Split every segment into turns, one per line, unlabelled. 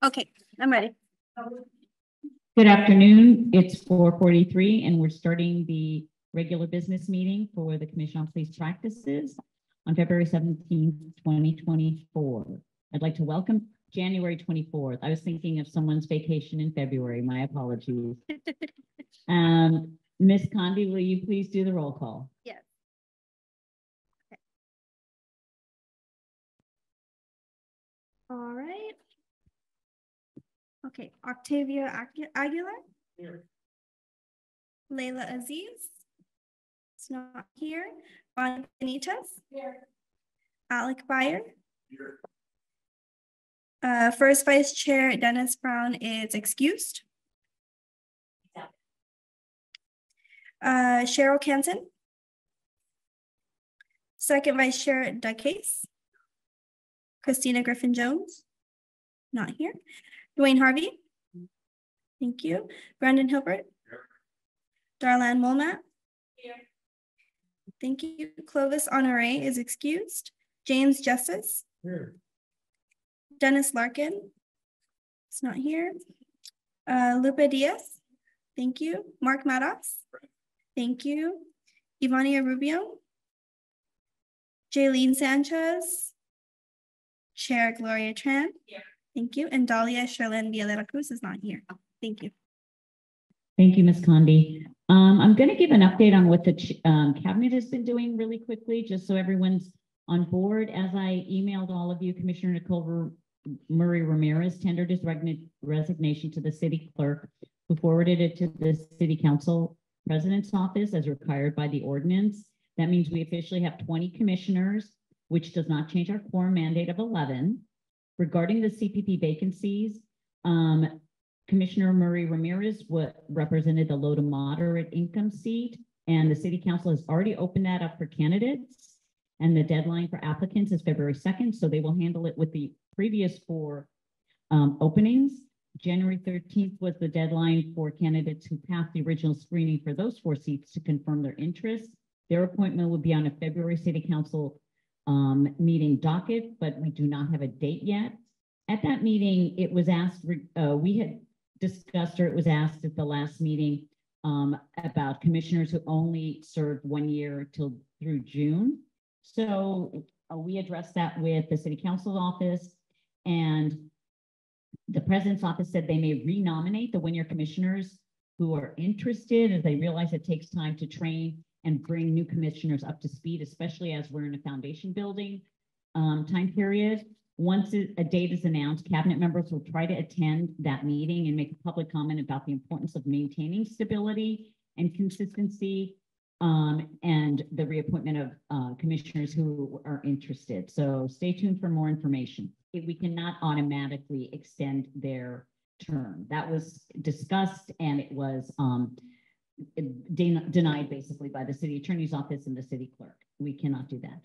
Okay, I'm ready.
Good afternoon. It's 4:43 and we're starting the regular business meeting for the Commission on Police Practices on February 17th, 2024. I'd like to welcome January 24th. I was thinking of someone's vacation in February. My apologies. Ms. Condi, will you please do the roll call?
Yes. Okay. All right. Okay, Octavia Aguilar. Here. Layla Aziz. It's not here. Juan Benitez. Here. Alec Byer. Here. First Vice Chair Dennis Brown is excused. Cheryl Canton. Second Vice Chair Doug Case. Christina Griffin-Jones. Not here. Dwayne Harvey. Thank you. Brandon Hilbert. Here. Darlan Molnat. Here. Thank you. Clovis Honore is excused. James Justice. Here. Dennis Larkin. It's not here. Lupe Diaz. Thank you. Mark Maddox. Thank you. Ivania Rubio. Jaylene Sanchez. Chair Gloria Tran. Here. Thank you. And Dahlia Sherlyn Villalera Cruz is not here. Thank you.
Thank you, Ms. Condi. I'm going to give an update on what the cabinet has been doing really quickly, just so everyone's on board. As I emailed all of you, Commissioner Nicole Murray Ramirez tendered his resignation to the city clerk, who forwarded it to the city council president's office as required by the ordinance. That means we officially have 20 commissioners, which does not change our quorum mandate of 11. Regarding the CPP vacancies, Commissioner Murray Ramirez represented the low to moderate income seat, and the city council has already opened that up for candidates, and the deadline for applicants is February 2nd, so they will handle it with the previous 4 openings. January 13th was the deadline for candidates who passed the original screening for those 4 seats to confirm their interest. Their appointment would be on a February city council meeting docket, but we do not have a date yet. At that meeting, it was asked, we had discussed, or it was asked at the last meeting about commissioners who only served 1 year through June. So we addressed that with the city council's office, and the president's office said they may renominate the 1-year commissioners who are interested, as they realize it takes time to train and bring new commissioners up to speed, especially as we're in a foundation building time period. Once a date is announced, cabinet members will try to attend that meeting and make a public comment about the importance of maintaining stability and consistency, and the reappointment of commissioners who are interested. So stay tuned for more information. We cannot automatically extend their term. That was discussed, and it was denied basically by the city attorney's office and the city clerk. We cannot do that.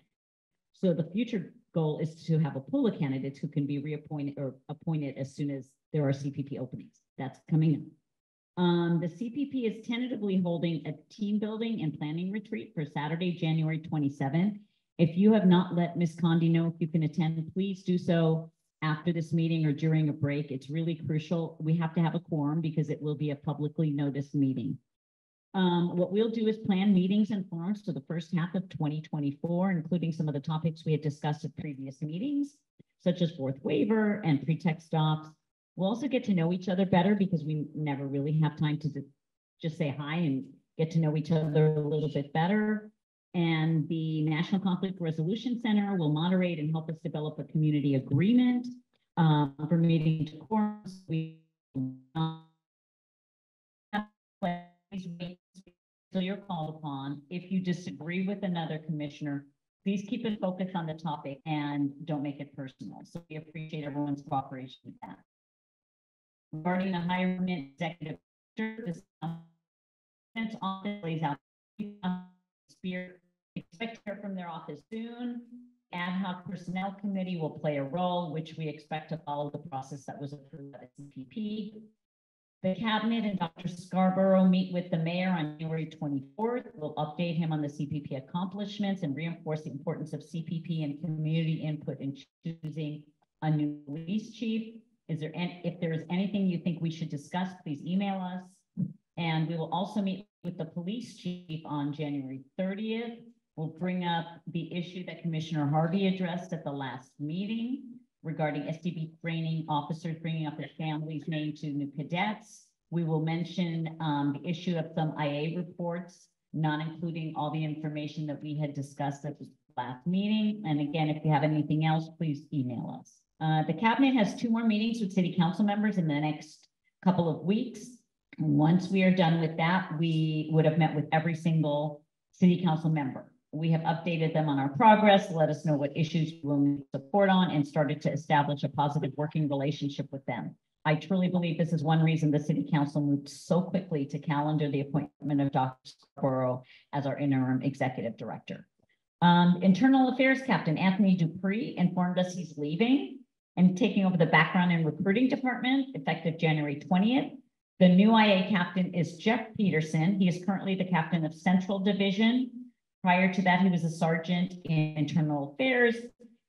So the future goal is to have a pool of candidates who can be reappointed or appointed as soon as there are CPP openings. That's coming up. The CPP is tentatively holding a team building and planning retreat for Saturday, January 27th. If you have not let Ms. Condi know if you can attend, please do so after this meeting or during a break. It's really crucial. We have to have a quorum because it will be a publicly noticed meeting. What we'll do is plan meetings and forums for the first half of 2024, including some of the topics we had discussed at previous meetings, such as fourth waiver and pretext stops. We'll also get to know each other better because we never really have time to just say hi and get to know each other a little bit better. And the National Conflict Resolution Center will moderate and help us develop a community agreement for meeting quorums. So you're called upon. If you disagree with another commissioner, please keep it focused on the topic and don't make it personal. So we appreciate everyone's cooperation with that. Regarding the hiring executive, this office lays out expect to hear from their office soon. Ad hoc personnel committee will play a role, which we expect to follow the process that was approved by the CPP. The cabinet and Dr. Scarborough meet with the mayor on January 24th. We'll update him on the CPP accomplishments and reinforce the importance of CPP and community input in choosing a new police chief. If there is anything you think we should discuss, please email us. And we will also meet with the police chief on January 30th. We'll bring up the issue that Commissioner Harvey addressed at the last meeting regarding STB training officers bringing up their families' name to new cadets. We will mention the issue of some IA reports, not including all the information that we had discussed at the last meeting. And again, if you have anything else, please email us. The cabinet has 2 more meetings with city council members in the next couple of weeks. Once we are done with that, we would have met with every single city council member. We have updated them on our progress, let us know what issues we will need support on, and started to establish a positive working relationship with them. I truly believe this is one reason the city council moved so quickly to calendar the appointment of Dr. Scarborough as our interim executive director. Internal Affairs Captain Anthony Dupree informed us he's leaving and taking over the background and recruiting department effective January 20th. The new IA captain is Jeff Peterson. He is currently the captain of Central Division. Prior to that, he was a sergeant in Internal Affairs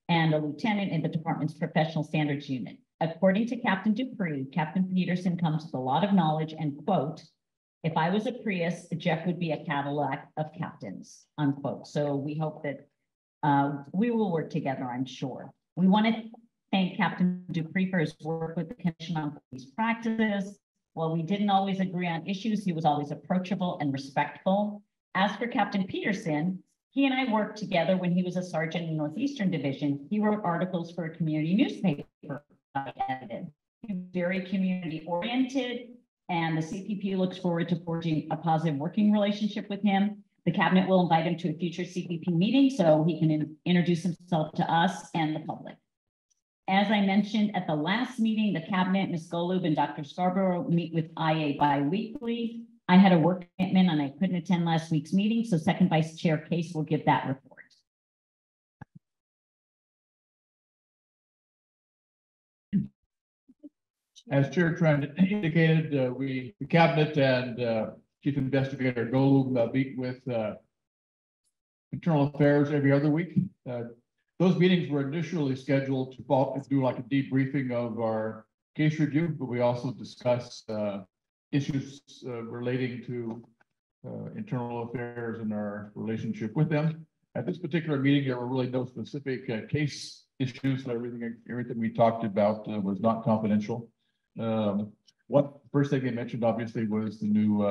and a lieutenant in the department's Professional Standards Unit. According to Captain Dupree, Captain Peterson comes with a lot of knowledge and, quote, "If I was a Prius, Jeff would be a Cadillac of captains," unquote. So we hope that we will work together, I'm sure. We want to thank Captain Dupree for his work with the Commission on Police Practices. While we didn't always agree on issues, he was always approachable and respectful. As for Captain Peterson, he and I worked together when he was a sergeant in Northeastern Division. He wrote articles for a community newspaper I edited. He was very community oriented, and the CPP looks forward to forging a positive working relationship with him. The cabinet will invite him to a future CPP meeting so he can introduce himself to us and the public. As I mentioned at the last meeting, the cabinet, Ms. Golub and Dr. Scarborough meet with IA bi-weekly. I had a work commitment and I couldn't attend last week's meeting, so Second Vice Chair Case will give that report.
As Chair Trent indicated, the cabinet and Chief Investigator Golub meet with Internal Affairs every other week. Those meetings were initially scheduled to do like a debriefing of our case review, but we also discuss issues relating to internal affairs and our relationship with them. At this particular meeting, there were really no specific case issues. Everything we talked about was not confidential. First thing they mentioned, obviously, was the new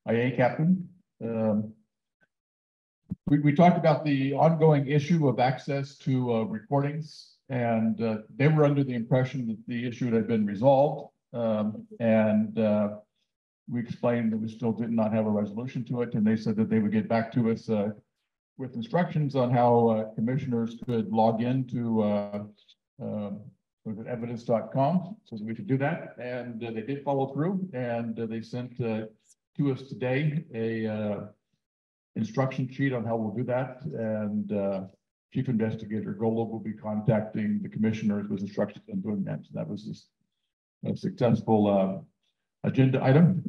IA captain. We talked about the ongoing issue of access to recordings, and they were under the impression that the issue had been resolved. We explained that we still did not have a resolution to it, and they said that they would get back to us with instructions on how commissioners could log into evidence.com so that we could do that. And they did follow through, and they sent to us today a instruction sheet on how we'll do that. And Chief Investigator Golub will be contacting the commissioners with instructions on doing that. So that was just a successful agenda item.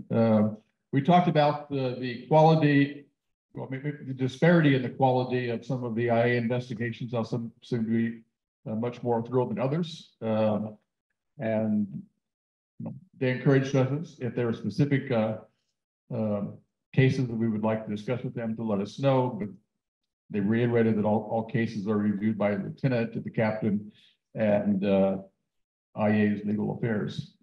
We talked about the quality, well, maybe the disparity in the quality of some of the IA investigations. Some seem to be much more thorough than others. And they encouraged us if there are specific cases that we would like to discuss with them to let us know. But they reiterated that all cases are reviewed by the lieutenant to the captain and IA's legal affairs.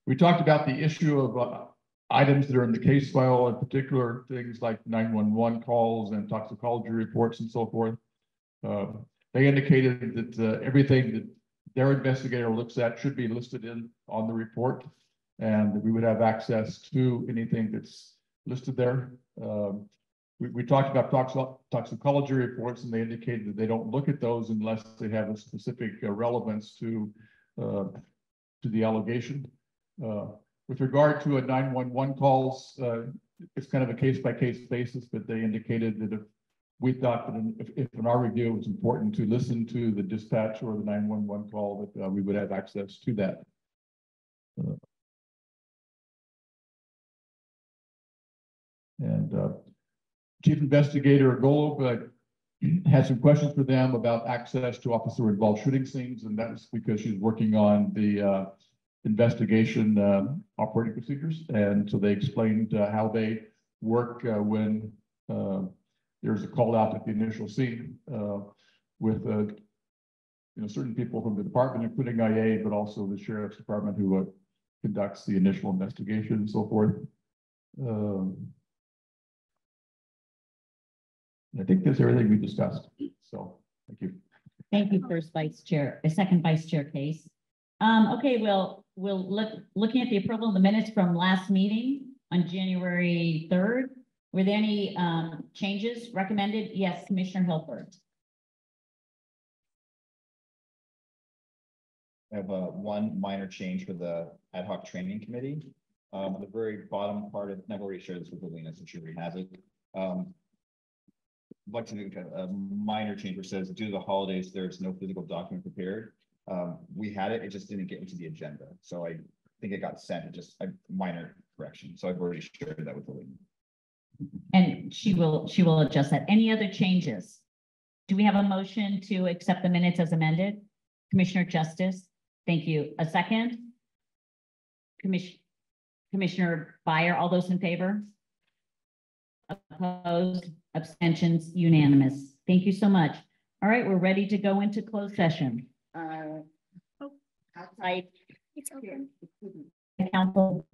We talked about the issue of items that are in the case file, in particular things like 911 calls and toxicology reports and so forth. They indicated that everything that their investigator looks at should be listed on the report, and that we would have access to anything that's listed there. We talked about toxicology reports, and they indicated that they don't look at those unless they have a specific relevance to the allegation. With regard to a 911 calls, it's kind of a case-by-case basis, but they indicated that if we thought that if in our review it was important to listen to the dispatch or the 911 call, that we would have access to that. And Chief Investigator Golub had some questions for them about access to officer-involved shooting scenes, and that's because she's working on the investigation operating procedures. And so they explained how they work when there's a call out at the initial scene with certain people from the department, including IA, but also the sheriff's department who conducts the initial investigation and so forth. I think that's everything we discussed. So thank you.
Thank you, second vice chair Case. Okay, we'll looking at the approval of the minutes from last meeting on January 3rd. Were there any changes recommended? Yes, Commissioner Hilbert.
I have one minor change for the ad hoc training committee. The very bottom part of, and I've already shared this with Alina, so she already has it. I'd like to make a minor change which says, due to the holidays, there's no physical document prepared. We had it, it just didn't get into the agenda. So I think it got sent, it just a minor correction. So I've already shared that with Alina.
And she will adjust that. Any other changes? Do we have a motion to accept the minutes as amended? Commissioner Justice, thank you. A second? Commissioner Byer, all those in favor? Opposed? Abstentions? Unanimous. Thank you so much. All right, we're ready to go into closed session. Outside.
It's open.
Council.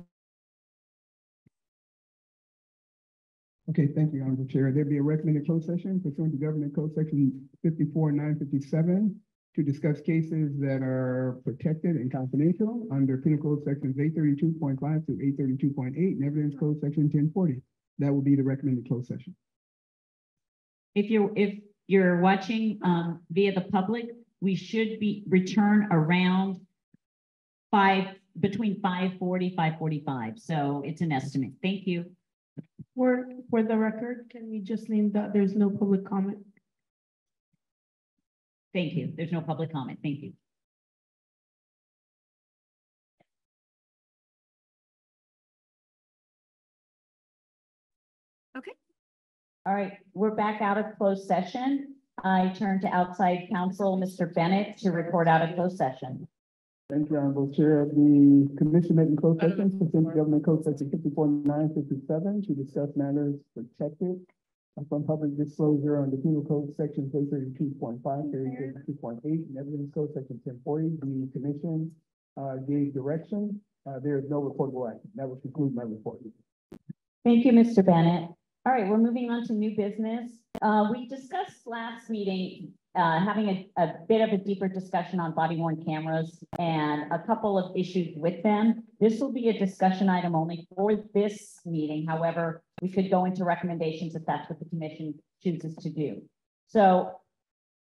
Okay, thank you, Honorable Chair. There'd be a recommended closed session pursuant to Government Code Section 54-957 to discuss cases that are protected and confidential under Penal Code Sections 832.5 to 832.8 and Evidence Code Section 1040. That will be the recommended closed session.
If you're watching via the public, we should be return around between 5:40, 5:45. So it's an estimate. Thank you.
For the record, can we just name that there's no public comment?
Thank you. There's no public comment. Thank you.
Okay.
All right, we're back out of closed session. I turn to outside counsel, Mr. Bennett, to report out of closed session.
Thank you, Honorable Chair. The commission met in closed session pursuant to Government Code Section 54-957 to discuss matters protected from public disclosure under Penal Code Sections 832.5, 832.8, and Evidence Code Section 1040. The commission gave direction. There is no reportable action. That will conclude my report.
Thank you, Mr. Bennett. All right, we're moving on to new business. We discussed last meeting having a bit of a deeper discussion on body worn cameras and a couple of issues with them. This will be a discussion item only for this meeting. However, we could go into recommendations if that's what the commission chooses to do. So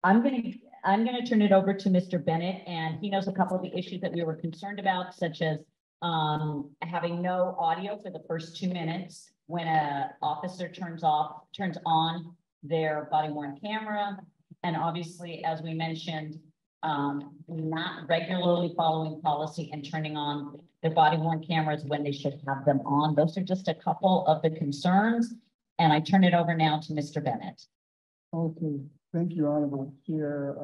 I'm gonna turn it over to Mr. Bennett, and he knows a couple of the issues that we were concerned about, such as having no audio for the first 2 minutes when an officer turns on their body worn camera. And obviously, as we mentioned, not regularly following policy and turning on their body worn cameras when they should have them on. Those are just a couple of the concerns. And I turn it over now to Mr. Bennett.
Okay, thank you, Honorable Chair.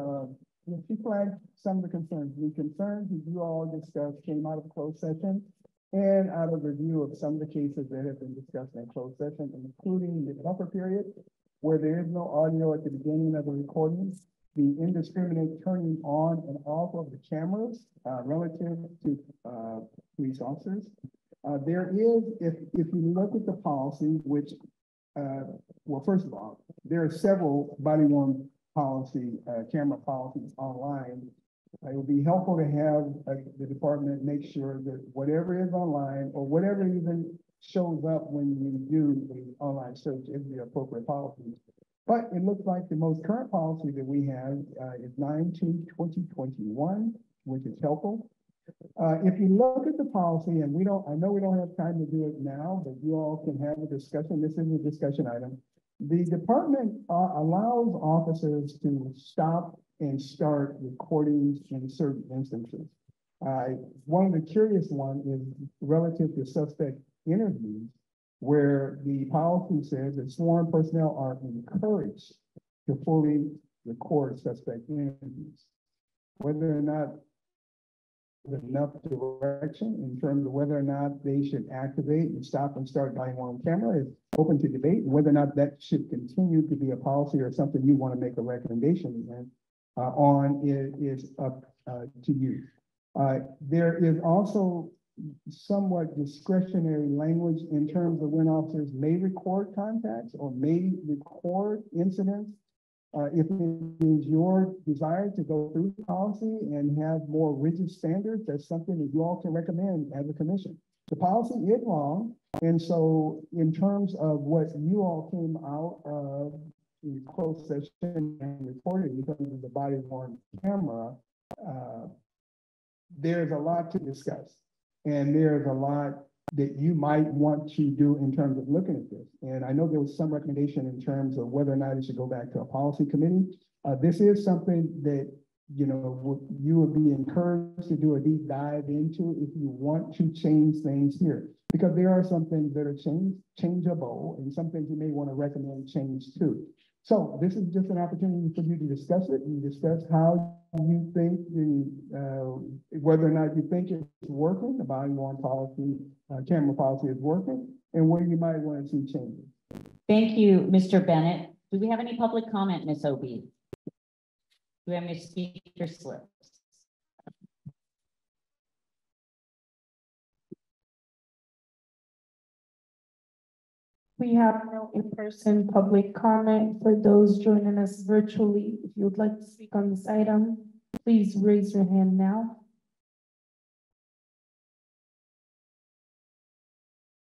She flagged some of the concerns. The concerns that you all discussed came out of closed session and out of review of some of the cases that have been discussed in closed session, including the buffer period, where there is no audio at the beginning of the recording, the indiscriminate turning on and off of the cameras relative to police officers. There is, if you look at the policy, which, well, first of all, there are several body worn policy, camera policies online. It would be helpful to have the department make sure that whatever is online or whatever even shows up when you do the online search is the appropriate policy. But it looks like the most current policy that we have is 9/2/2021, which is helpful. If you look at the policy, and I know we don't have time to do it now, but you all can have a discussion. This is a discussion item. The department allows officers to stop and start recordings in certain instances. One of the curious ones is relative to suspect interviews, where the policy says that sworn personnel are encouraged to fully record suspect interviews. Whether or not there's enough direction in terms of whether or not they should activate and stop and start 911 camera is open to debate. And whether or not that should continue to be a policy or something you want to make a recommendation on is up to you. There is also somewhat discretionary language in terms of when officers may record contacts or may record incidents. If it is your desire to go through the policy and have more rigid standards, that's something that you all can recommend as a commission. The policy is long, and so in terms of what you all came out of the closed session and reported because of the body-worn camera, there's a lot to discuss. And there's a lot that you might want to do in terms of looking at this. And I know there was some recommendation in terms of whether or not it should go back to a policy committee. This is something that, you know, you would be encouraged to do a deep dive into if you want to change things here. Because there are some things that are changeable and some things you may want to recommend change too. So this is just an opportunity for you to discuss it and discuss how you think whether or not you think it's working, the body-worn policy, camera policy is working, and where you might want to see changes.
Thank you, Mr. Bennett. Do we have any public comment, Ms. Obie? Do we have any speaker slips?
We have no in-person public comment. For those joining us virtually, if you would like to speak on this item, please raise your hand now.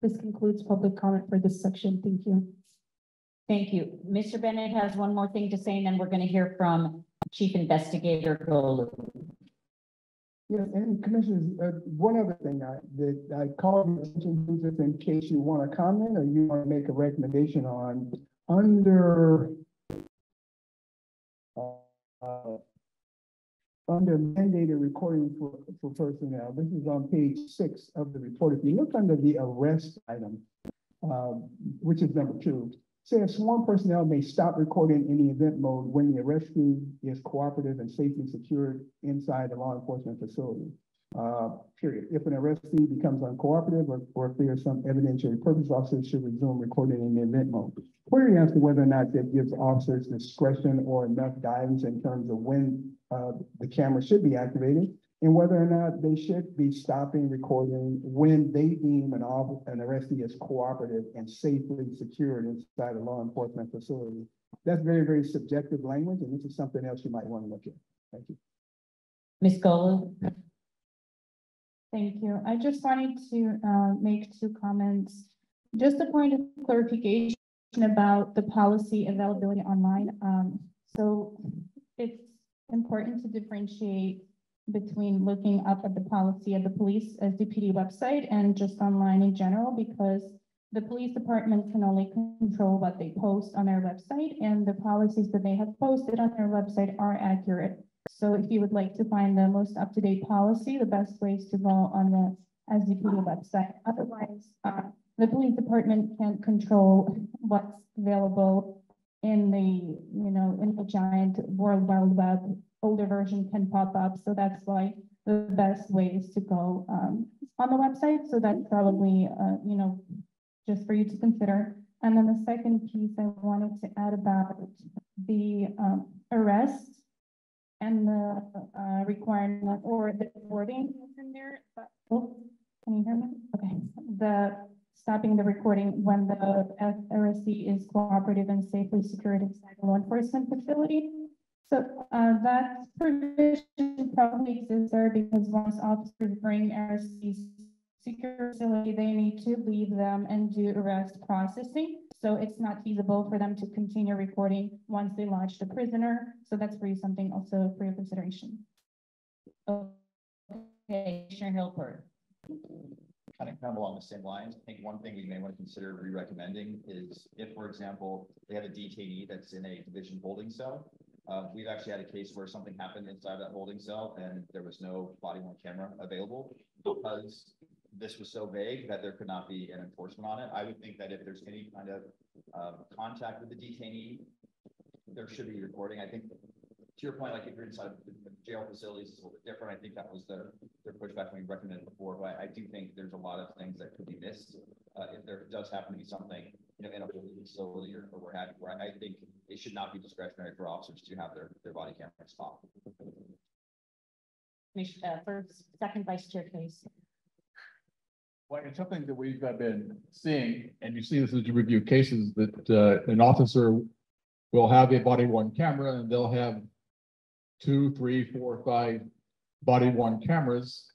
This concludes public comment for this section. Thank you.
Thank you. Mr. Bennett has one more thing to say, and then we're going to hear from Chief Investigator Golu.
Yeah, and Commissioners, one other thing that I called your attention to just in case you want to comment or you want to make a recommendation on under mandated recording for personnel. This is on page 6 of the report. If you look under the arrest item, which is number 2, says sworn personnel may stop recording in the event mode when the arrestee is cooperative and safely secured inside the law enforcement facility. Period. If an arrestee becomes uncooperative or if there's some evidentiary purpose, officers should resume recording in the event mode. Query as to whether or not that gives officers discretion or enough guidance in terms of when the camera should be activated and whether or not they should be stopping recording when they deem an arrestee as cooperative and safely secured inside a law enforcement facility. That's very, very subjective language, and this is something else you might want to look at. Thank you.
Ms. Golu.
Thank you. I just wanted to make 2 comments. Just a point of clarification about the policy availability online. So it's important to differentiate between looking up at the policy at the police SDPD website and just online in general, because the police department can only control what they post on their website, and the policies that they have posted on their website are accurate. So if you would like to find the most up-to-date policy, the best way is to go on the SDPD website. Otherwise, the police department can't control what's available in the giant World Wide Web. Older version can pop up. So that's why the best way is to go on the website. So that's probably, just for you to consider. And then the second piece I wanted to add about the arrest and the requirement or the recording in there. Oh, can you hear me? Okay. The stopping the recording when the arrestee is cooperative and safely secured inside a law enforcement facility. So that provision probably exists there because once officers bring arrestees to secure facility, they need to leave them and do arrest processing. So it's not feasible for them to continue recording once they lodge the prisoner. So that's for you something also for your consideration.
Okay, Commissioner Hilpert.
Kind of along the same lines. I think one thing we may want to consider re-recommending is if, for example, they have a detainee that's in a division holding cell. We've actually had a case where something happened inside that holding cell and there was no body-worn camera available because this was so vague that there could not be an enforcement on it. I would think that if there's any kind of contact with the detainee there should be recording. I think to your point, like if you're inside the jail facilities, it's a little bit different. I think that was their pushback when we recommended before, but I do think there's a lot of things that could be missed. If there does happen to be something, you know, in a facility or what have you, where I think it should not be discretionary for officers to have their body cameras off.
First, second vice chair, please.
Well, it's something that we've been seeing, and you see this as you review cases, that an officer will have a body worn camera and they'll have 2, 3, 4, 5 body worn cameras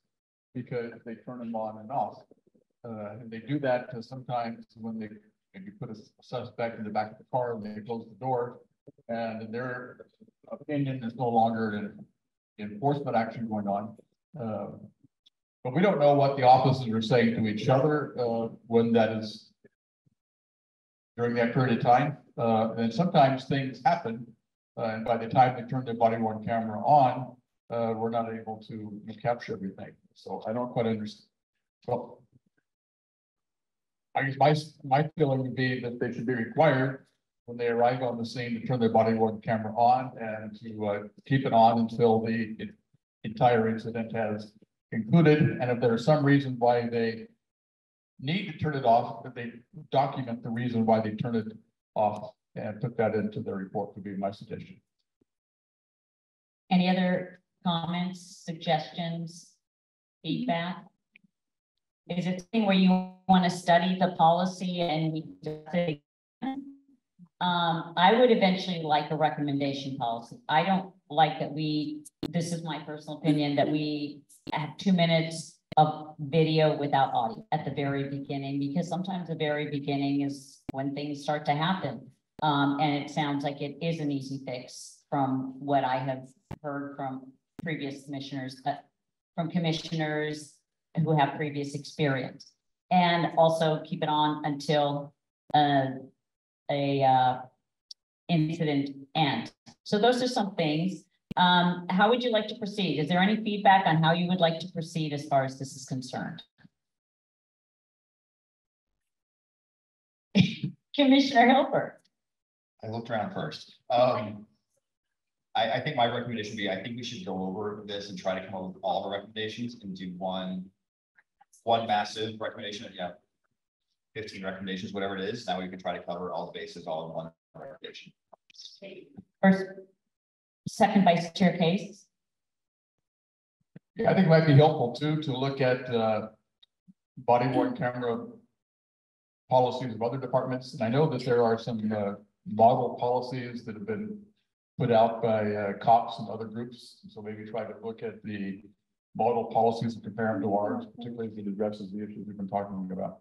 because they turn them on and off. And they do that because sometimes when they maybe put a suspect in the back of the car and they close the door, and in their opinion, there's no longer an enforcement action going on. But we don't know what the officers are saying to each other when that is during that period of time. And sometimes things happen, and by the time they turn their body worn camera on, we're not able to capture everything. So I don't quite understand. Well, I guess my feeling would be that they should be required when they arrive on the scene to turn their body worn camera on and to keep it on until the entire incident has concluded. And if there's some reason why they need to turn it off, that they document the reason why they turn it off and put that into their report would be my suggestion.
Any other comments, suggestions, feedback? Is it something where you want to study the policy and we discuss it again? I would eventually like a recommendation policy. I don't like that this is my personal opinion, that we have 2 minutes of video without audio at the very beginning, because sometimes the very beginning is when things start to happen. And it sounds like it is an easy fix from what I have heard from previous commissioners, from commissioners who have previous experience, and also keep it on until incident ends. So those are some things. How would you like to proceed? Is there any feedback on how you would like to proceed as far as this is concerned? Commissioner Hilbert.
I looked around first. I think my recommendation would be, I think we should go over this and try to come up with all the recommendations and do one massive recommendation. Yeah, 15 recommendations, whatever it is. That way we can try to cover all the bases all in one recommendation.
First, second vice chair Case.
Yeah, I think it might be helpful too to look at body worn camera policies of other departments. And I know that there are some model policies that have been put out by cops and other groups. So maybe try to look at the model policies and compare them to ours, particularly as it addresses the issues we've been talking about.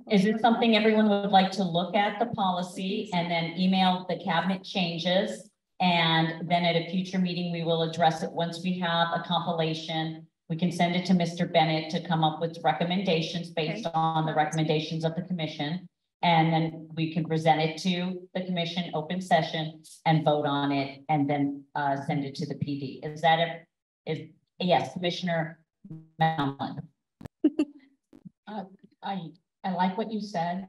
Is it something everyone would like to look at the policy and then email the cabinet changes? And then at a future meeting, we will address it. Once we have a compilation, we can send it to Mr. Bennett to come up with recommendations based on the recommendations of the commission. And then we can present it to the commission, open session, and vote on it, and then send it to the PD. Is that it? Yes, Commissioner Malin.
I like what you said.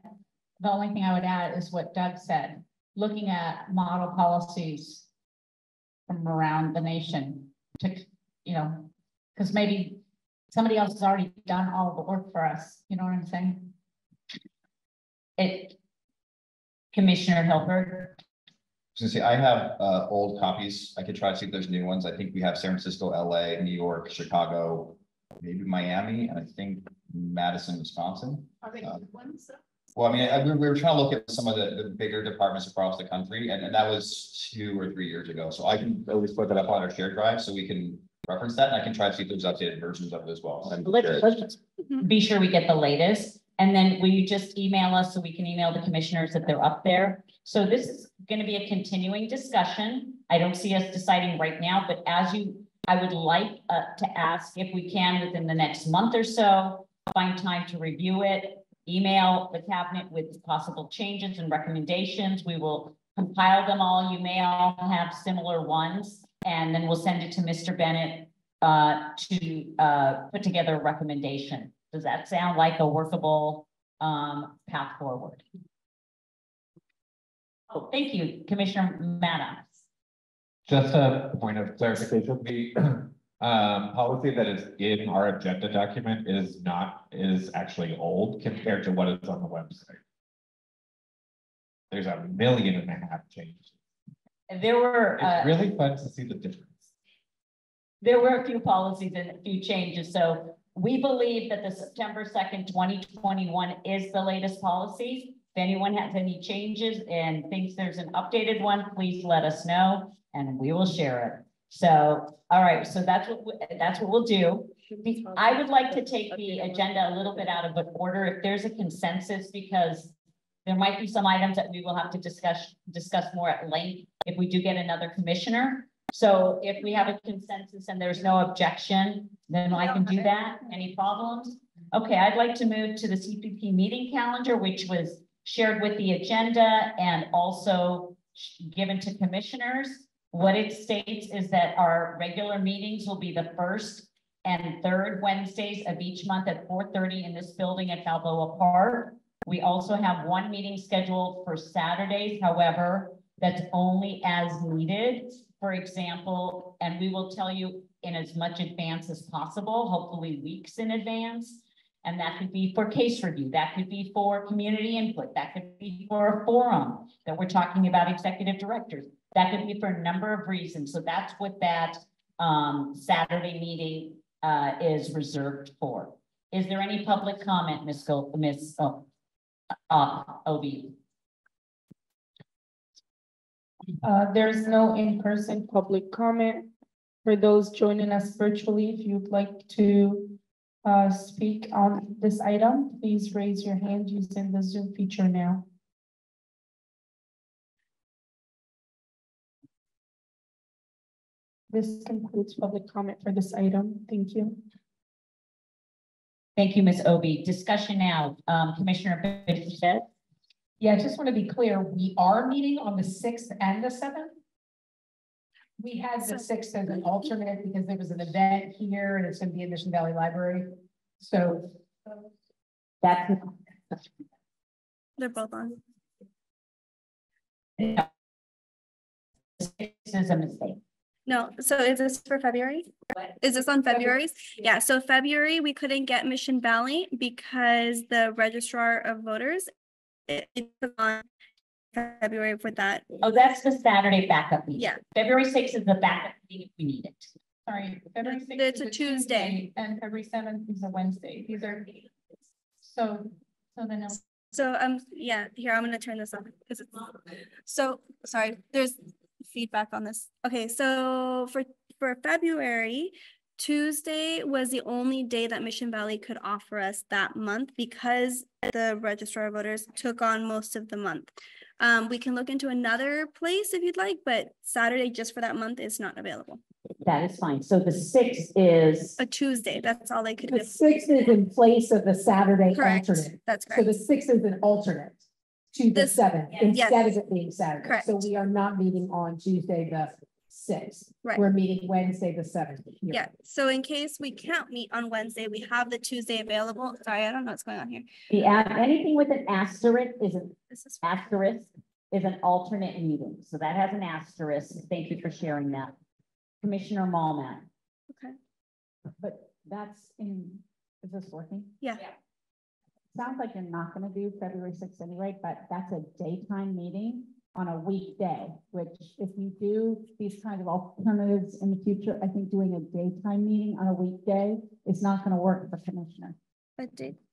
The only thing I would add is what Doug said, looking at model policies from around the nation to, you know, because maybe somebody else has already done all of the work for us. You know what I'm saying?
Commissioner Hilbert.
I have old copies. I could try to see if there's new ones. I think we have San Francisco, LA, New York, Chicago, maybe Miami, and I think Madison, Wisconsin.
Are they good ones?
Well, I mean, we were trying to look at some of the bigger departments across the country, and that was 2 or 3 years ago. So I can at least put that up on our shared drive so we can reference that, and I can try to see if there's updated versions of it as well.
Let's be sure we get the latest. And then will you just email us so we can email the commissioners that they're up there? So this is going to be a continuing discussion. I don't see us deciding right now, but I would like to ask if we can within the next month or so, find time to review it, email the cabinet with possible changes and recommendations. We will compile them all. You may all have similar ones, and then we'll send it to Mr. Bennett to put together a recommendation. Does that sound like a workable path forward? Oh, thank you, Commissioner Maddox.
Just a point of clarification, the policy that is in our agenda document is actually old compared to what is on the website. There's 1.5 million changes.
There were,
It's really fun to see the difference.
there were a few policies and a few changes, so we believe that the September 2nd, 2021 is the latest policy. If anyone has any changes and thinks there's an updated one, please let us know and we will share it. So, all right, so that's what we'll do. I would like to take the agenda a little bit out of order if there's a consensus, because there might be some items that we will have to discuss more at length if we do get another commissioner. So if we have a consensus and there's no objection, then I can do that. Any problems? Okay, I'd like to move to the CPP meeting calendar, which was shared with the agenda and also given to commissioners. What it states is that our regular meetings will be the first and third Wednesdays of each month at 4:30 in this building at Balboa Park. We also have one meeting scheduled for Saturdays, however, that's only as needed. For example, and we will tell you in as much advance as possible, hopefully weeks in advance. And that could be for case review. That could be for community input. That could be for a forum that we're talking about executive directors. That could be for a number of reasons. So that's what that Saturday meeting is reserved for. Is there any public comment, Ms. Obi?
There's no in-person public comment. For those joining us virtually, if you'd like to speak on this item, please raise your hand using the Zoom feature now. This concludes public comment for this item. Thank you.
Thank you, Ms. Obi. Discussion now, Commissioner Bishop.
Yeah, I just want to be clear, we are meeting on the 6th and the 7th. We had the 6th as an alternate because there was an event here and it's going to be in Mission Valley Library. So
That's
They're both on.
this is a mistake.
No, so is this for February? Is this on February? Yeah, so February, we couldn't get Mission Valley because the registrar of voters, it was on February for that.
Oh, that's the Saturday backup meeting.
Yeah.
February 6th is the backup meeting if we need it.
sorry, February 6th
It's
is
a Tuesday.
and February 7th is a Wednesday. These are so then
So yeah, here, I'm gonna turn this on because it's so sorry, there's feedback on this. Okay, so for February, Tuesday was the only day that Mission Valley could offer us that month because the registrar of voters took on most of the month. We can look into another place if you'd like, but Saturday just for that month is not available.
That is fine. So the 6th is
A Tuesday, that's all they could
the
do.
6th is in place of the Saturday
Correct,
alternate.
that's
So
correct.
the 6th is an alternate to the
This-
7th
yes.
instead of it being Saturday.
Correct.
So we are not meeting on Tuesday, the 6th.
Right.
We're meeting Wednesday, the 7th. here.
Yeah, so in case we can't meet on Wednesday, we have the Tuesday available. Sorry, I don't know what's going on here.
anything with an asterisk is an
This is
asterisk is an alternate meeting. So that has an asterisk. Thank you for sharing that. Commissioner Malman.
okay.
But that's is this working?
Yeah.
Sounds like you're not gonna do February 6th anyway, but that's a daytime meeting on a weekday, which if you do these kind of alternatives in the future, I think doing a daytime meeting on a weekday is not gonna work for commissioner.
But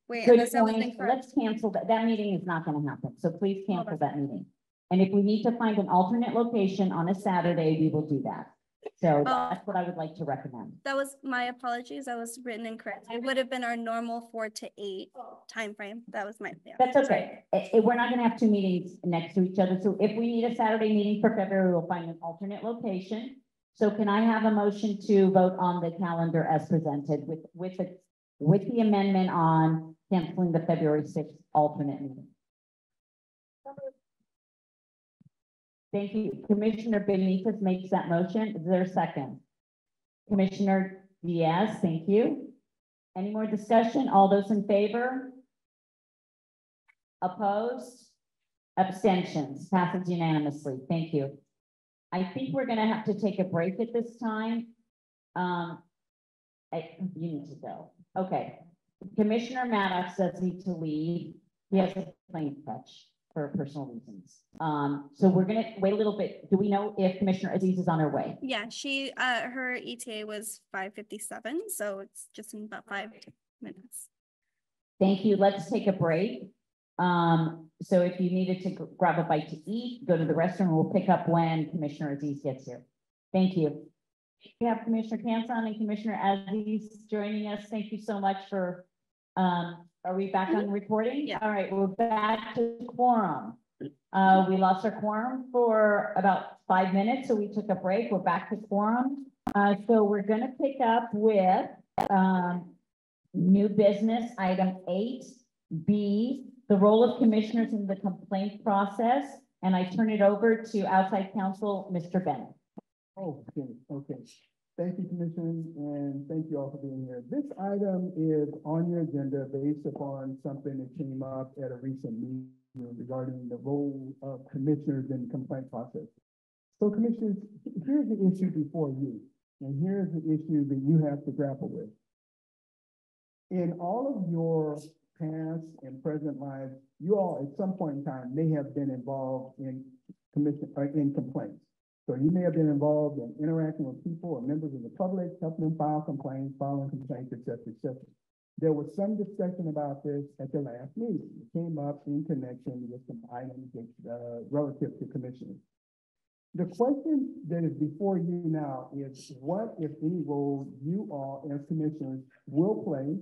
wait,
Good
unless I was
point.
incorrect.
Let's cancel that. That meeting is not gonna happen. So please
Hold
cancel
on.
that meeting. And if we need to find an alternate location on a Saturday, we will do that. So that's what I would like to recommend.
That was my apologies. That was written incorrect. It would have been our normal 4 to 8 timeframe. That was my. Yeah.
That's okay. We're not gonna have two meetings next to each other. So if we need a Saturday meeting for February, we'll find an alternate location. So can I have a motion to vote on the calendar as presented with the amendment on canceling the February 6th alternate meeting? Thank you. Commissioner Benitez makes that motion. Is there a second? Commissioner Diaz, thank you. Any more discussion? All those in favor? Opposed? Abstentions, passes unanimously. Thank you. I think we're gonna have to take a break at this time. You need to go. Okay. Commissioner Maddox does need to leave. He has a plane touch for personal reasons. So we're gonna wait a little bit. Do we know if Commissioner Aziz is on her way?
Yeah, she, her ETA was 5:57, so it's just in about 5 minutes.
Thank you. Let's take a break. So if you needed to grab a bite to eat, go to the restroom, we'll pick up when Commissioner Aziz gets here. Thank you. We have Commissioner Canson and Commissioner Aziz joining us. Thank you so much for, are we back on recording?
Yeah.
All right, we're back to quorum. We lost our quorum for about 5 minutes, so we took a break. We're back to quorum. So we're gonna pick up with, new business, item 8B, the role of commissioners in the complaint process. And I turn it over to outside counsel, Mr. Bennett.
Okay. Thank you, Commissioner, and thank you all for being here. This item is on your agenda based upon something that came up at a recent meeting regarding the role of commissioners in the complaint process. So commissioners, here's the issue before you, and here's the issue that you have to grapple with. In all of your past and present lives, you all at some point in time may have been involved in complaints. So you may have been involved in interacting with people or members of the public, helping them file complaints, filing complaints, et cetera, et cetera. There was some discussion about this at the last meeting. It came up in connection with some items relative to commissioners. The question that is before you now is what, if any, role you all as commissioners will play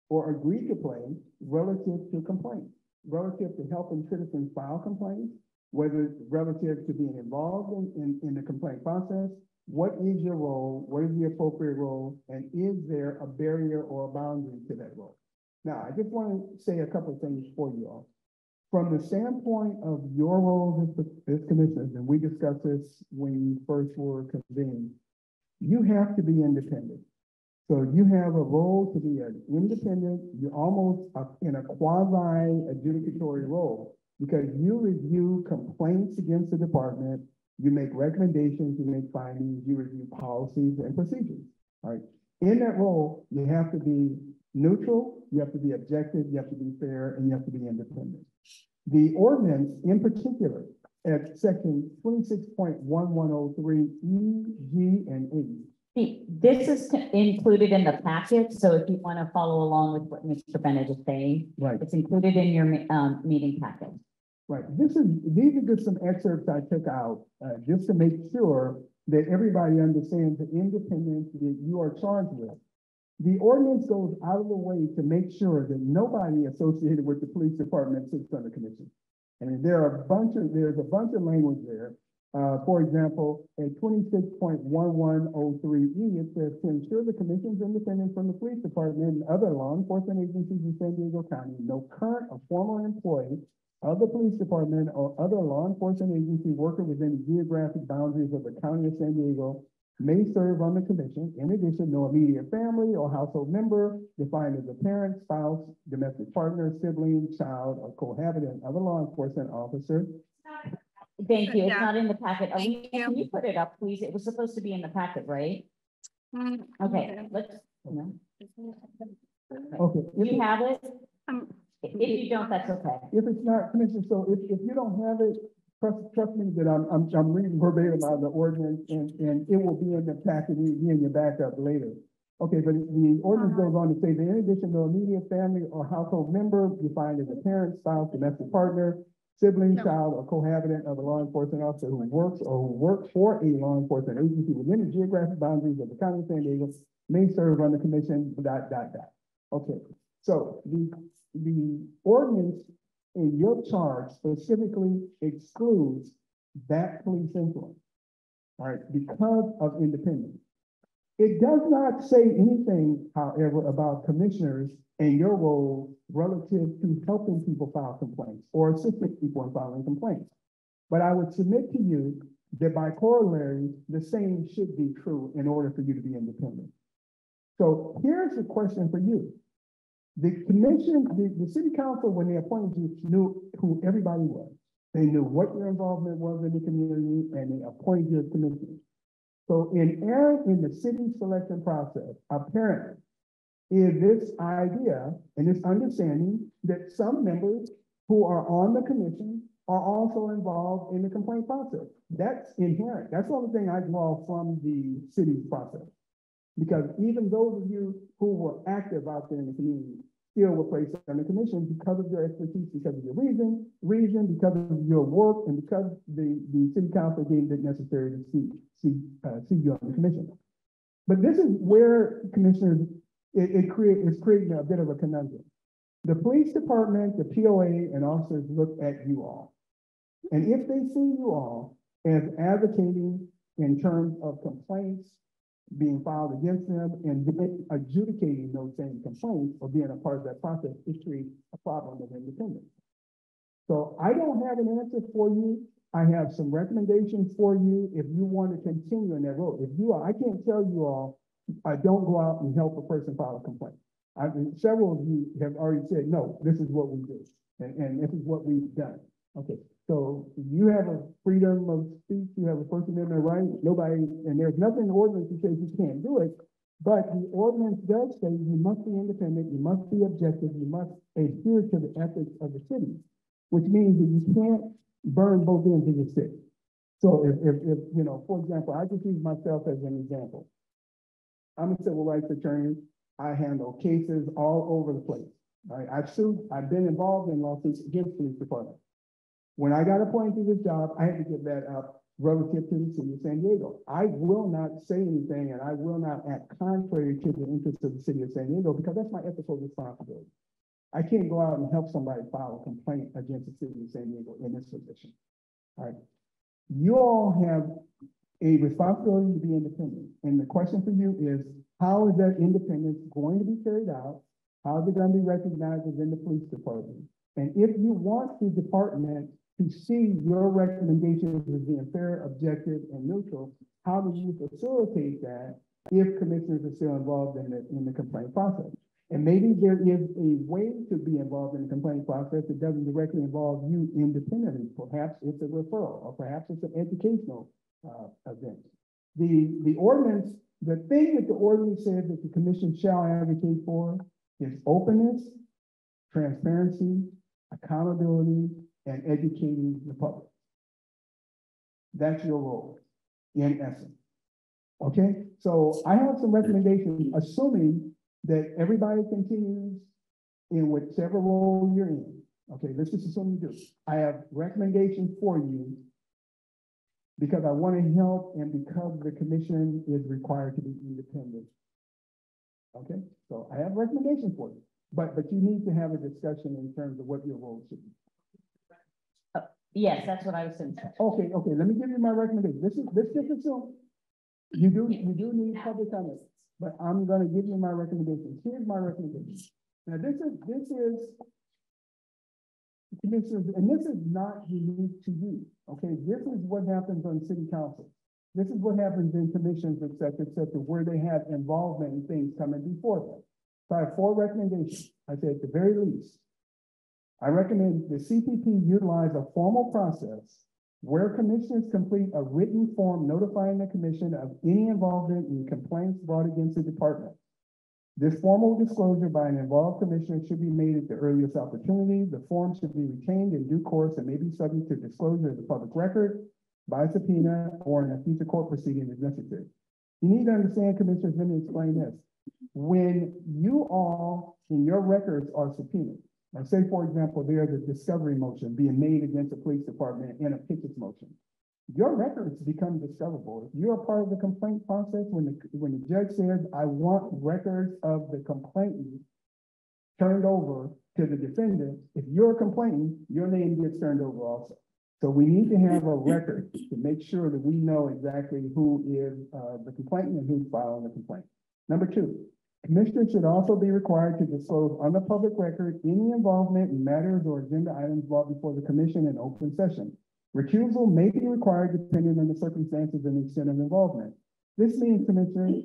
or agree to play relative to complaints, relative to helping citizens file complaints, whether it's relative to being involved in the complaint process. What is your role? What is the appropriate role? And is there a barrier or a boundary to that role? Now, I just want to say a couple of things for you all. From the standpoint of your role as commissioners, and we discussed this when you first were convened, you have to be independent. So you have a role to be an independent, you're almost in a quasi-adjudicatory role, because you review complaints against the department, you make recommendations, you make findings, you review policies and procedures. All right. In that role, you have to be neutral, you have to be objective, you have to be fair, and you have to be independent. The ordinance in particular at section 26.1103 E, G, and H.
This is included in the packet, so if you want to follow along with what Mr. Bennett is saying,
right,
it's included in your meeting packet.
Right. These are just some excerpts I took out just to make sure that everybody understands the independence that you are charged with. The ordinance goes out of the way to make sure that nobody associated with the police department sits on the commission. I mean, there's a bunch of language there. For example, at 26.1103E, it says to ensure the commission's independence from the police department and other law enforcement agencies in San Diego County, no current or former employee of the police department or other law enforcement agency working within the geographic boundaries of the county of San Diego may serve on the commission. In addition, no immediate family or household member defined as a parent, spouse, domestic partner, sibling, child, or cohabitant of a law enforcement officer.
Thank you. It's
Yeah.
not in the packet.
Thank you.
Can you put it up, please? It was supposed to be in the packet, right? Okay, let's, no.
Okay.
You have it?
Um,
If you don't, that's okay.
If it's not, Commissioner, so if you don't have it, trust me that I'm reading verbatim out of the ordinance and it will be in the packet, it'll be in your backup later. Okay, but the ordinance goes on to say that in addition to immediate family or household member defined as a parent, spouse, domestic partner, sibling,
No.
child, or cohabitant of a law enforcement officer who works for a law enforcement agency within the geographic boundaries of the county of San Diego may serve on the commission, ... Okay, so the ordinance in your charge specifically excludes that police influence, all right, because of independence. It does not say anything, however, about commissioners and your role relative to helping people file complaints or assisting people in filing complaints. But I would submit to you that by corollary, the same should be true in order for you to be independent. So here's the question for you. The commission, the city council, when they appointed you, knew who everybody was. They knew what your involvement was in the community and they appointed you as commissioner. So inherent in the city selection process, apparently, is this idea and this understanding that some members who are on the commission are also involved in the complaint process. That's inherent. That's the only thing I draw from the city process. Because even those of you who were active out there in the community still were placed on the commission because of your expertise, because of your reason, because of your work, and because the city council deemed it necessary to see you on the commission. But this is where commissioners, it's creating a bit of a conundrum. The police department, the POA, and officers look at you all. And if they see you all as advocating in terms of complaints being filed against them and then adjudicating those same complaints or being a part of that process, it creates a problem of independence. So I don't have an answer for you. I have some recommendations for you if you want to continue in that road. I can't tell you all, don't go out and help a person file a complaint. Several of you have already said, no, this is what we do. And this is what we've done. Okay, so you have a freedom of speech, you have a First Amendment right, and there's nothing in the ordinance that says you can't do it, but the ordinance does say you must be independent, you must be objective, you must adhere to the ethics of the city, which means that you can't burn both ends of your stick. So if you know, for example, I just use myself as an example. I'm a civil rights attorney. I handle cases all over the place. Right? I've been involved in lawsuits against police departments. When I got appointed to this job, I had to give that up relative to the city of San Diego. I will not say anything and I will not act contrary to the interests of the city of San Diego because that's my ethical responsibility. I can't go out and help somebody file a complaint against the city of San Diego in this position. All right. You all have a responsibility to be independent. And the question for you is, how is that independence going to be carried out? How is it going to be recognized within the police department? And if you want the department to see your recommendations as being fair, objective, and neutral, how do you facilitate that if commissioners are still involved in the complaint process? And maybe there is a way to be involved in the complaint process that doesn't directly involve you independently. Perhaps it's a referral, or perhaps it's an educational event. The ordinance, the thing that the ordinance says that the commission shall advocate for is openness, transparency, accountability, and educating the public. That's your role, in essence. Okay, so I have some recommendations, assuming that everybody continues in whichever role you're in. Okay, let's just assume you do. I have recommendations for you because I want to help and because the commission is required to be independent. Okay, so I have recommendations for you, but you need to have a discussion in terms of what your role should be.
Yes, that's what I was saying.
Okay, let me give you my recommendation. Let's just assume you do need public comment, but I'm going to give you my recommendations. Here's my recommendation. Now this is commissioners, and this is not unique to you. Okay, this is what happens on city council. This is what happens in commissions, et cetera, where they have involvement in things coming before them. So I have 4 recommendations. I say at the very least, I recommend the CPP utilize a formal process where commissioners complete a written form notifying the commission of any involvement in complaints brought against the department. This formal disclosure by an involved commissioner should be made at the earliest opportunity. The form should be retained in due course and may be subject to disclosure as a public record, by subpoena, or in a future court proceeding as necessary. You need to understand, commissioners, let me explain this. When you all in your records are subpoenaed, now say, for example, there's a discovery motion being made against the police department and a Pickett's motion. Your records become discoverable. If you're a part of the complaint process, when the judge says, I want records of the complainant turned over to the defendant, if you're complaining, your name gets turned over also. So we need to have a record to make sure that we know exactly who is the complainant and who's filing the complaint. Number 2, commissioners should also be required to disclose on the public record any involvement in matters or agenda items brought before the commission in open session. Recusal may be required depending on the circumstances and extent of involvement. This means, commissioners,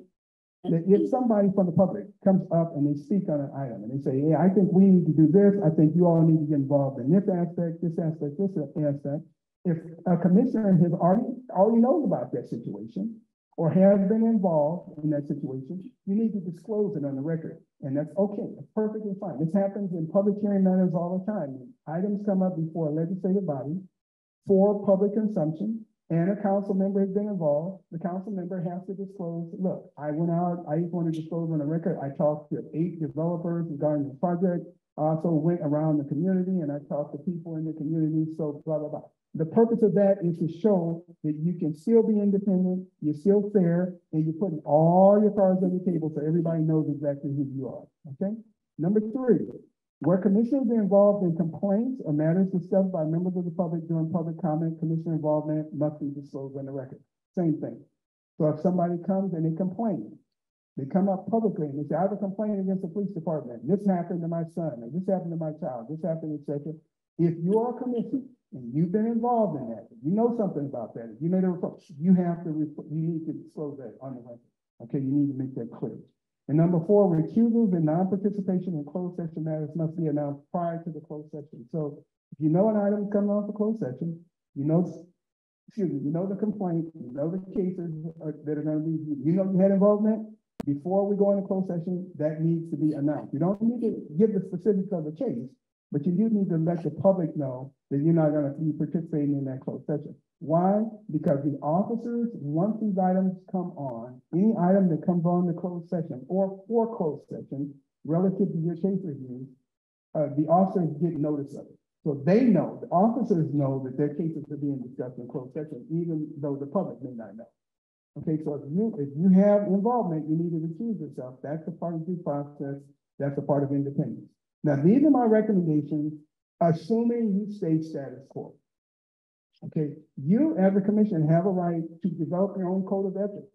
that if somebody from the public comes up and they speak on an item and they say, yeah, I think we need to do this, I think you all need to get involved in this aspect, this aspect, this aspect. If a commissioner has already knows about that situation or has been involved in that situation, you need to disclose it on the record. And that's okay, that's perfectly fine. This happens in public hearing matters all the time. Items come up before a legislative body for public consumption, and a council member has been involved. The council member has to disclose, look, I went out, I just want to disclose on the record, I talked to 8 developers regarding the project. I also went around the community and I talked to people in the community, so blah, blah, blah. The purpose of that is to show that you can still be independent, you're still fair, and you're putting all your cards on the table so everybody knows exactly who you are, okay? Number 3, where commissioners are involved in complaints or matters discussed by members of the public during public comment, commissioner involvement must be disclosed on the record. Same thing. So if somebody comes and they complain, they come up publicly and they say, I have a complaint against the police department. This happened to my son, or this happened to my child, this happened, etc. If you are a commissioner and you've been involved in that, you know something about that, you made a report, you need to disclose that on the record. Okay, you need to make that clear. And number 4, recusals and non-participation in closed session matters must be announced prior to the closed session. So if you know an item is coming off the closed session, you know the complaint, you know the cases that are going to be, you know you had involvement, before we go into closed session, that needs to be announced. You don't need to give the specifics of the case, but you do need to let the public know that you're not going to be participating in that closed session. Why? Because the officers, once these items come on, any item that comes on the closed session or for closed session relative to your case review, the officers get notice of it. So they know, the officers know that their cases are being discussed in closed session, even though the public may not know. Okay, so if you have involvement, you need to recuse yourself. That's a part of due process. That's a part of independence. Now, these are my recommendations, assuming you stay status quo. Okay, you as a commission have a right to develop your own code of ethics.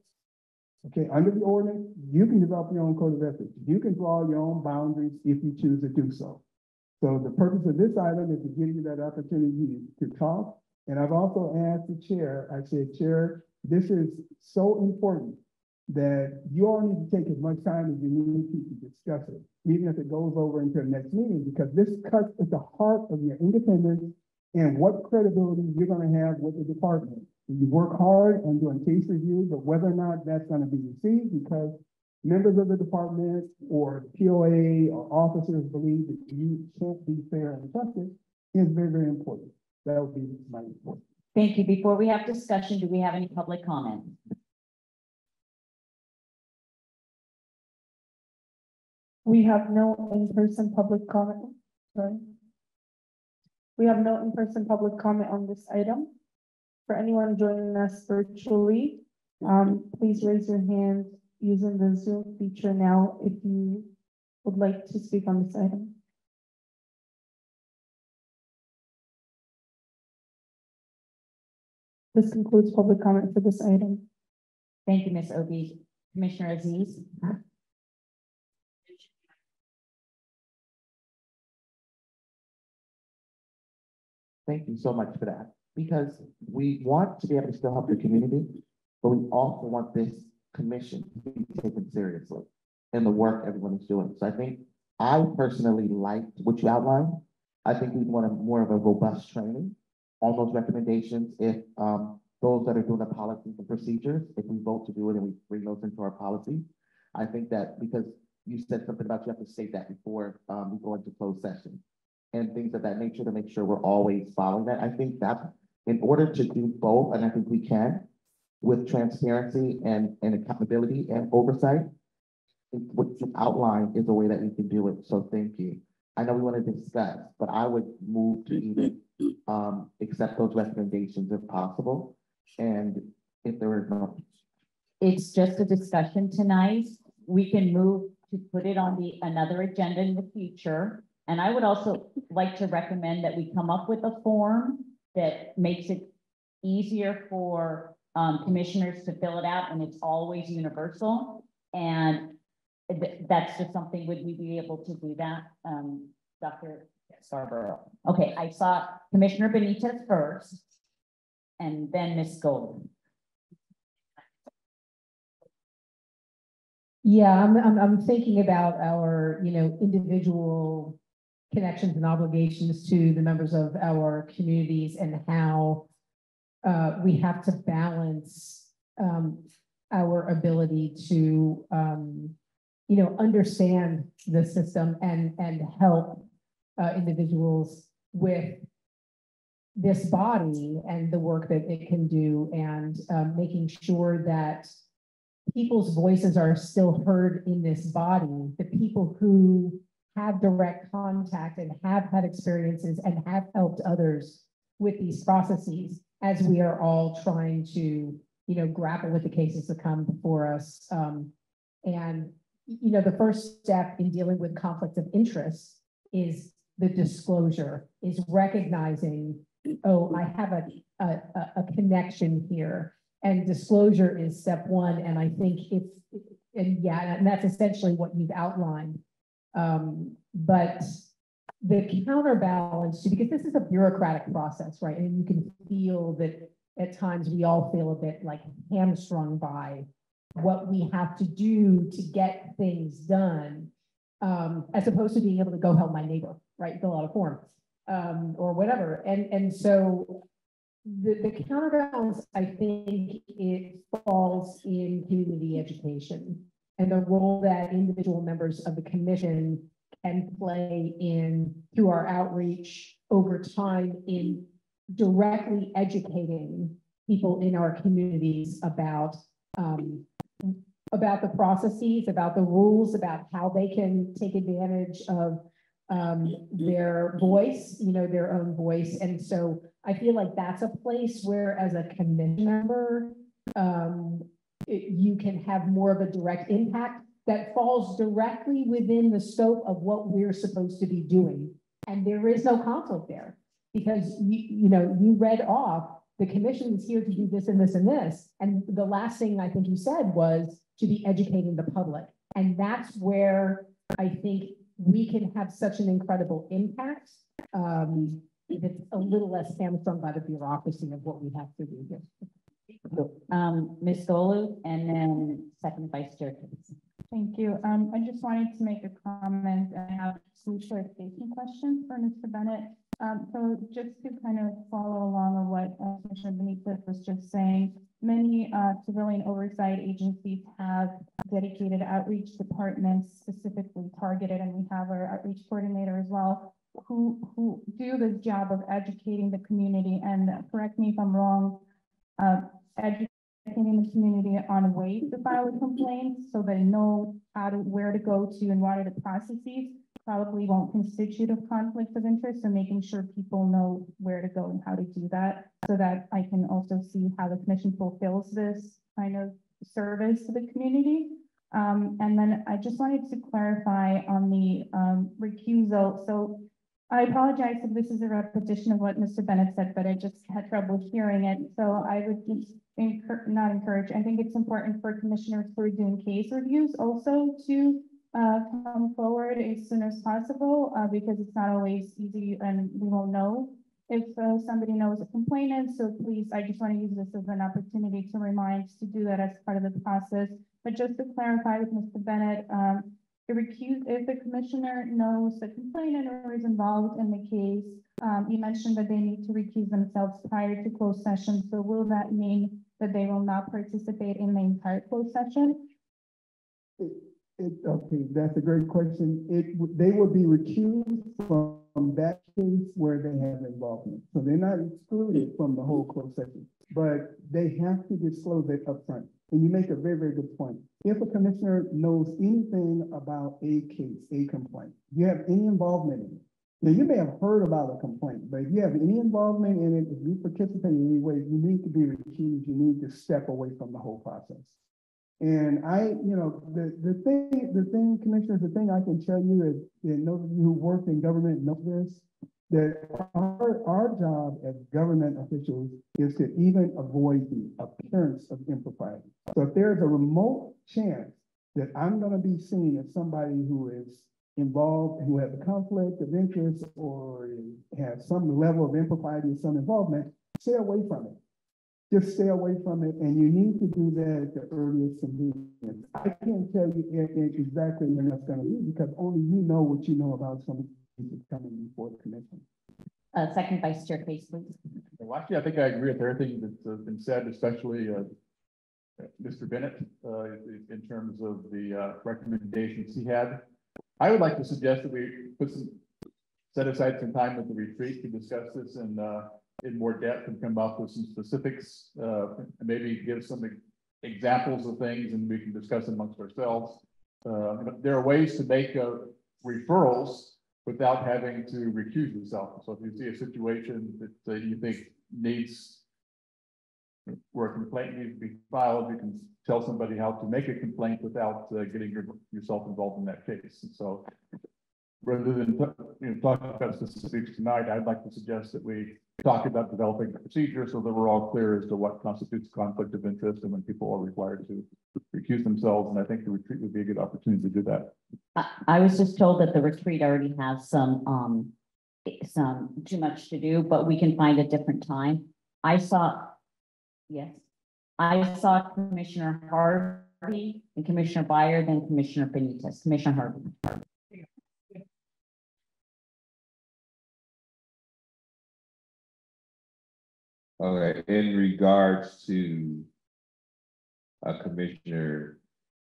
Okay, under the ordinance, you can develop your own code of ethics. You can draw your own boundaries if you choose to do so. So the purpose of this item is to give you that opportunity to talk. And I've also asked the chair, I said, Chair, this is so important that you all need to take as much time as you need to discuss it, even if it goes over into the next meeting, because this cuts at the heart of your independence and what credibility you're going to have with the department. You work hard on doing case reviews, but whether or not that's going to be received because members of the department or POA or officers believe that you can't be fair and trusted is very, very important. That would be my report.
Thank you. Before we have discussion, do we have any public comment?
We have no in-person public comment. Sorry. We have no in-person public comment on this item. For anyone joining us virtually, please raise your hand using the Zoom feature now if you would like to speak on this item. This concludes public comment for this item.
Thank you, Ms. Obi. Commissioner Aziz.
Thank you so much for that, because we want to be able to still help the community, but we also want this commission to be taken seriously in the work everyone is doing. So I think I personally liked what you outlined. I think we want more of a robust training on those recommendations. If those that are doing the policies and procedures, if we vote to do it and we bring those into our policy, I think that because you said something about you have to state that before we go into closed session and things of that nature to make sure we're always following that. I think that in order to do both, and I think we can, with transparency and accountability and oversight, what you outlined is the way that we can do it. So thank you. I know we want to discuss, but I would move to even accept those recommendations if possible. And if there is no.
It's just a discussion tonight. We can move to put it on another agenda in the future. And I would also like to recommend that we come up with a form that makes it easier for commissioners to fill it out, and it's always universal. And that's just something, would we be able to do that, Dr. Scarborough? Okay, I saw Commissioner Benitez first, and then Ms. Golden.
Yeah, I'm thinking about our, individual connections and obligations to the members of our communities and how we have to balance our ability to understand the system and help individuals with this body and the work that it can do, and making sure that people's voices are still heard in this body, the people who have direct contact and have had experiences and have helped others with these processes, as we are all trying to, grapple with the cases that come before us. And, the first step in dealing with conflict of interest is the disclosure, is recognizing, oh, I have a connection here. And disclosure is step one. And I think and that's essentially what you've outlined. But the counterbalance to, because this is a bureaucratic process, right? And you can feel that at times we all feel a bit like hamstrung by what we have to do to get things done, as opposed to being able to go help my neighbor, right? Fill out a form, or whatever. And so the counterbalance, I think it falls in community education and the role that individual members of the commission can play through our outreach over time in directly educating people in our communities about the processes, about the rules, about how they can take advantage of their voice, their own voice. And so I feel like that's a place where, as a commission member, you can have more of a direct impact that falls directly within the scope of what we're supposed to be doing. And there is no conflict there, because you read off, the commission is here to do this and this and this. And the last thing I think you said was to be educating the public. And that's where I think we can have such an incredible impact. If it's a little less hamstrung by the bureaucracy of what we have to do here.
Ms. Golu, and then second Vice Chair.
Thank you. I just wanted to make a comment, and I have two clarification questions for Mr. Bennett. So just to kind of follow along on what Commissioner Benitez was just saying, many civilian oversight agencies have dedicated outreach departments specifically targeted, and we have our outreach coordinator as well, who do the job of educating the community. And correct me if I'm wrong, educating the community on ways to file a complaint so they know where to go to and what are the processes, probably won't constitute a conflict of interest, and making sure people know where to go and how to do that, so that I can also see how the commission fulfills this kind of service to the community. And then I just wanted to clarify on the recusal. So I apologize if this is a repetition of what Mr. Bennett said, but I just had trouble hearing it. So I would just not encourage. I think it's important for commissioners who are doing case reviews also to come forward as soon as possible, because it's not always easy and we won't know if somebody knows a complainant. So please, I just want to use this as an opportunity to remind to do that as part of the process. But just to clarify with Mr. Bennett, if the commissioner knows the complainant or is involved in the case, you mentioned that they need to recuse themselves prior to closed session. So will that mean that they will not participate in the entire closed session?
Okay, that's a great question. They would be recused from that case where they have involvement. So they're not excluded from the whole closed session, but they have to disclose it upfront. And you make a very, very good point. If a commissioner knows anything about a case, a complaint, you have any involvement in it. Now, you may have heard about a complaint, but if you have any involvement in it, if you participate in any way, you need to be recused. You need to step away from the whole process. And the thing, commissioners, the thing I can tell you is, and those of you who work in government know this, that our job as government officials is to even avoid the appearance of impropriety. So if there's a remote chance that I'm going to be seen as somebody who is involved, who has a conflict of interest or has some level of impropriety or some involvement, stay away from it. just stay away from it, and you need to do that at the earliest convenience. I can't tell you exactly when that's gonna be, because only you know what you know about some of the cases coming before the commission.
Second Vice Chair Case, please.
Well, actually, I think I agree with everything that's been said, especially Mr. Bennett, in terms of the recommendations he had. I would like to suggest that we set aside some time with the retreat to discuss this in more depth and come up with some specifics, and maybe give some examples of things, and we can discuss amongst ourselves. There are ways to make referrals without having to recuse yourself. So if you see a situation that you think needs, where a complaint needs to be filed, you can tell somebody how to make a complaint without getting yourself involved in that case. And so rather than talk about specifics tonight, I'd like to suggest that we talk about developing the procedure so that we're all clear as to what constitutes conflict of interest and when people are required to recuse themselves. And I think the retreat would be a good opportunity to do that.
I was just told that the retreat already has some too much to do, but we can find a different time. I saw Commissioner Harvey and Commissioner Byer, then Commissioner Benitez. Commissioner Harvey.
Okay, in regards to a commissioner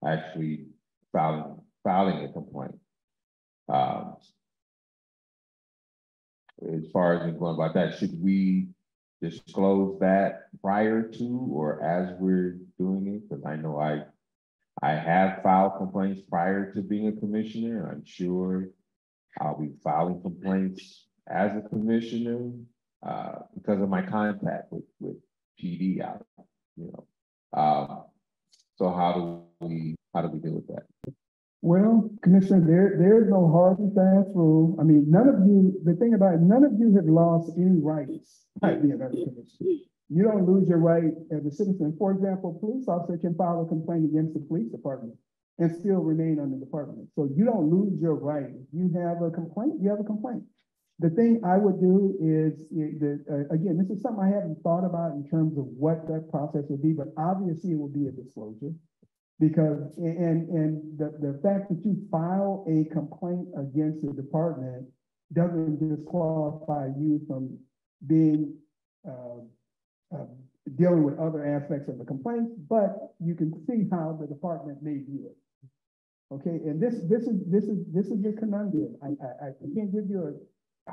actually filing a complaint. As far as going about that, should we disclose that prior to or as we're doing it? Because I know I have filed complaints prior to being a commissioner. I'm sure I'll be filing complaints as a commissioner because of my contact with PD out, so how do we deal with that?
Well, Commissioner, there's no hard and fast rule. I mean, the thing about it, none of you have lost any rights by being a commissioner. You don't lose your right as a citizen. For example, a police officer can file a complaint against the police department and still remain on the department. So you don't lose your right. You have a complaint, you have a complaint. The thing I would do is, again, this is something I haven't thought about in terms of what that process would be, but obviously it will be a disclosure. Because, and the fact that you file a complaint against the department doesn't disqualify you from being, dealing with other aspects of the complaint, but you can see how the department may view it. Okay, and this is the conundrum. I can't give you a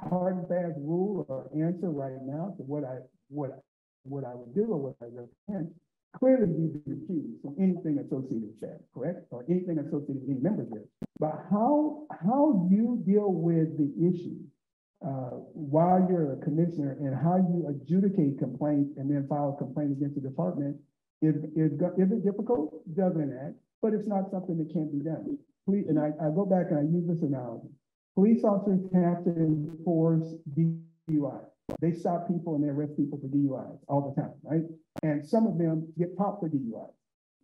hard and fast rule or answer right now to what I would do or what I recommend. Clearly you refuse from anything associated with that, correct? Or anything associated with any members there. But how you deal with the issue while you're a commissioner and how you adjudicate complaints and then file a complaint against the department is it difficult? Doesn't it? But it's not something that can't be done. Please, and I go back and I use this analogy. Police officers have to enforce DUI. They stop people and they arrest people for DUIs all the time, right? And some of them get popped for DUIs.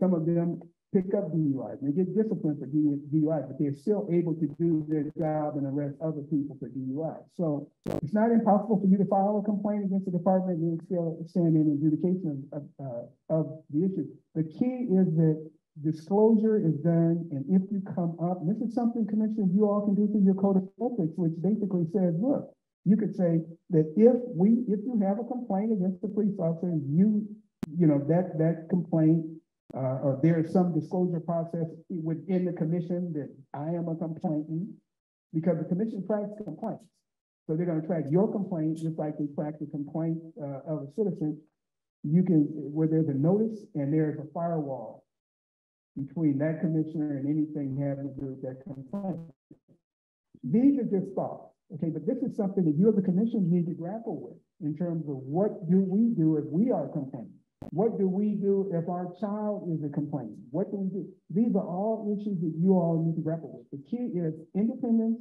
Some of them pick up DUIs. They get disciplined for DUIs, but they're still able to do their job and arrest other people for DUIs. So it's not impossible for you to file a complaint against the department and still stand in adjudication of the issue. The key is that disclosure is done, and if you come up, and this is something, Commissioner, you all can do through your code of ethics, which basically says, look, you could say that if you have a complaint against the police officer, that complaint, or there is some disclosure process within the commission that I am a complainant, because the commission tracks complaints. So they're going to track your complaint just like they track the complaint of a citizen. You can, where there's a notice and there's a firewall between that commissioner and anything having to do with that complaint. These are just thoughts, okay? But this is something that you as a commission need to grapple with in terms of what do we do if we are complaining? What do we do if our child is a complainant? What do we do? These are all issues that you all need to grapple with. The key is independence,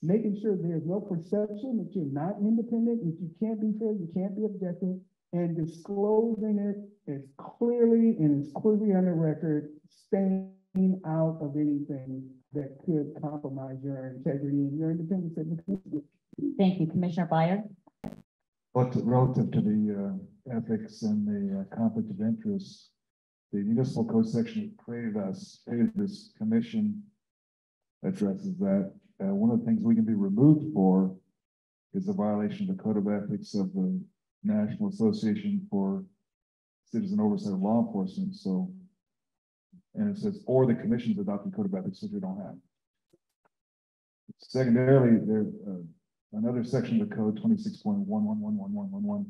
making sure there's no perception that you're not independent, that you can't be fair, you can't be objective, and disclosing it as clearly and as clearly on the record, staying out of anything that could compromise your integrity and your independence.
Thank you, Commissioner Byer.
But relative to the ethics and the conflict of interest, the municipal code section created this commission addresses that. One of the things we can be removed for is a violation of the code of ethics of the National Association for Citizen Oversight of Law Enforcement. So, and it says, or the commission's adopted code of ethics, which we don't have. Secondarily, there another section of the code 26.11111111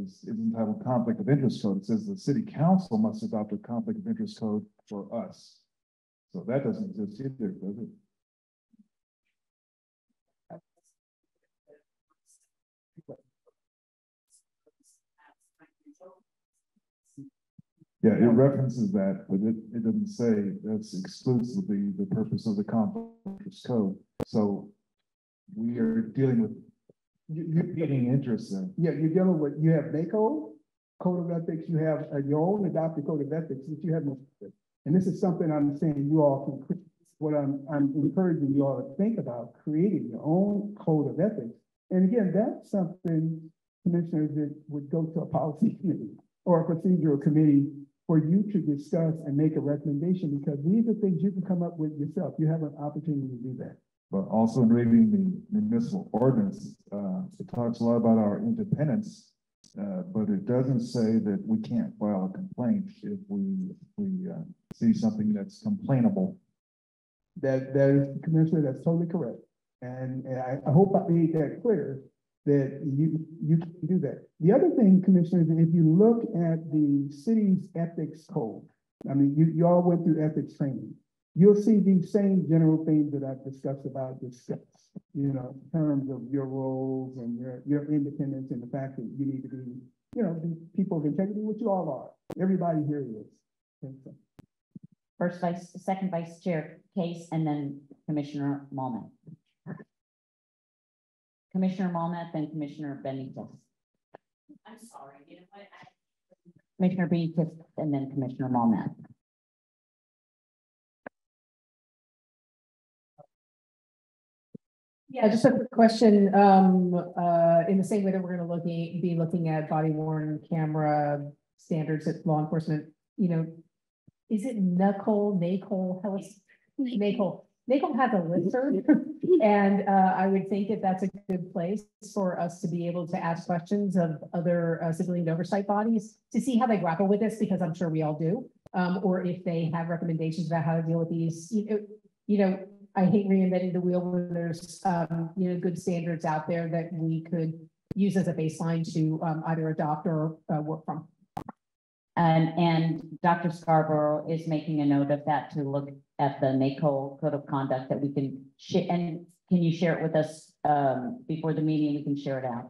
is entitled conflict of interest code. It says the city council must adopt a conflict of interest code for us. So that doesn't exist either, does it? Yeah, it references that, but it doesn't say that's exclusively the purpose of the conflict of interest code. So we are dealing with competing interests then.
Yeah, you're dealing with, you have NACO code of ethics, you have your own adopted code of ethics, which you have no. And this is something I'm saying you all can, what I'm encouraging you all to think about, creating your own code of ethics. And again, that's something, commissioners, that would go to a policy committee or a procedural committee for you to discuss and make a recommendation, because these are things you can come up with yourself. You have an opportunity to do that.
But also in reading the municipal ordinance, it talks a lot about our independence, but it doesn't say that we can't file a complaint if we see something that's complainable.
That is, Commissioner, that's totally correct. And I hope I made that clear that you can do that. The other thing, Commissioner, is if you look at the city's ethics code, I mean, you all went through ethics training. You'll see these same general things that I've discussed, you know, in terms of your roles and your independence and the fact that you need to be, you know, be people of integrity, which you all are. Everybody here is.
Second Vice Chair Case, and then Commissioner Malmuth. Commissioner Malmuth and Commissioner Benitez. I'm sorry, you know what? Commissioner Benitez and then Commissioner Malmuth.
Yeah, just a quick question. In the same way that we're going to be looking at body worn camera standards at law enforcement, you know, is it NACO? NACO has a listserv, and I would think that that's a good place for us to be able to ask questions of other civilian oversight bodies to see how they grapple with this, because I'm sure we all do, or if they have recommendations about how to deal with these. You know, I hate reinventing the wheel when there's you know, good standards out there that we could use as a baseline to either adopt or work from.
And Dr. Scarborough is making a note of that to look at the NACO code of conduct that we can share. And can you share it with us before the meeting? We can share it out.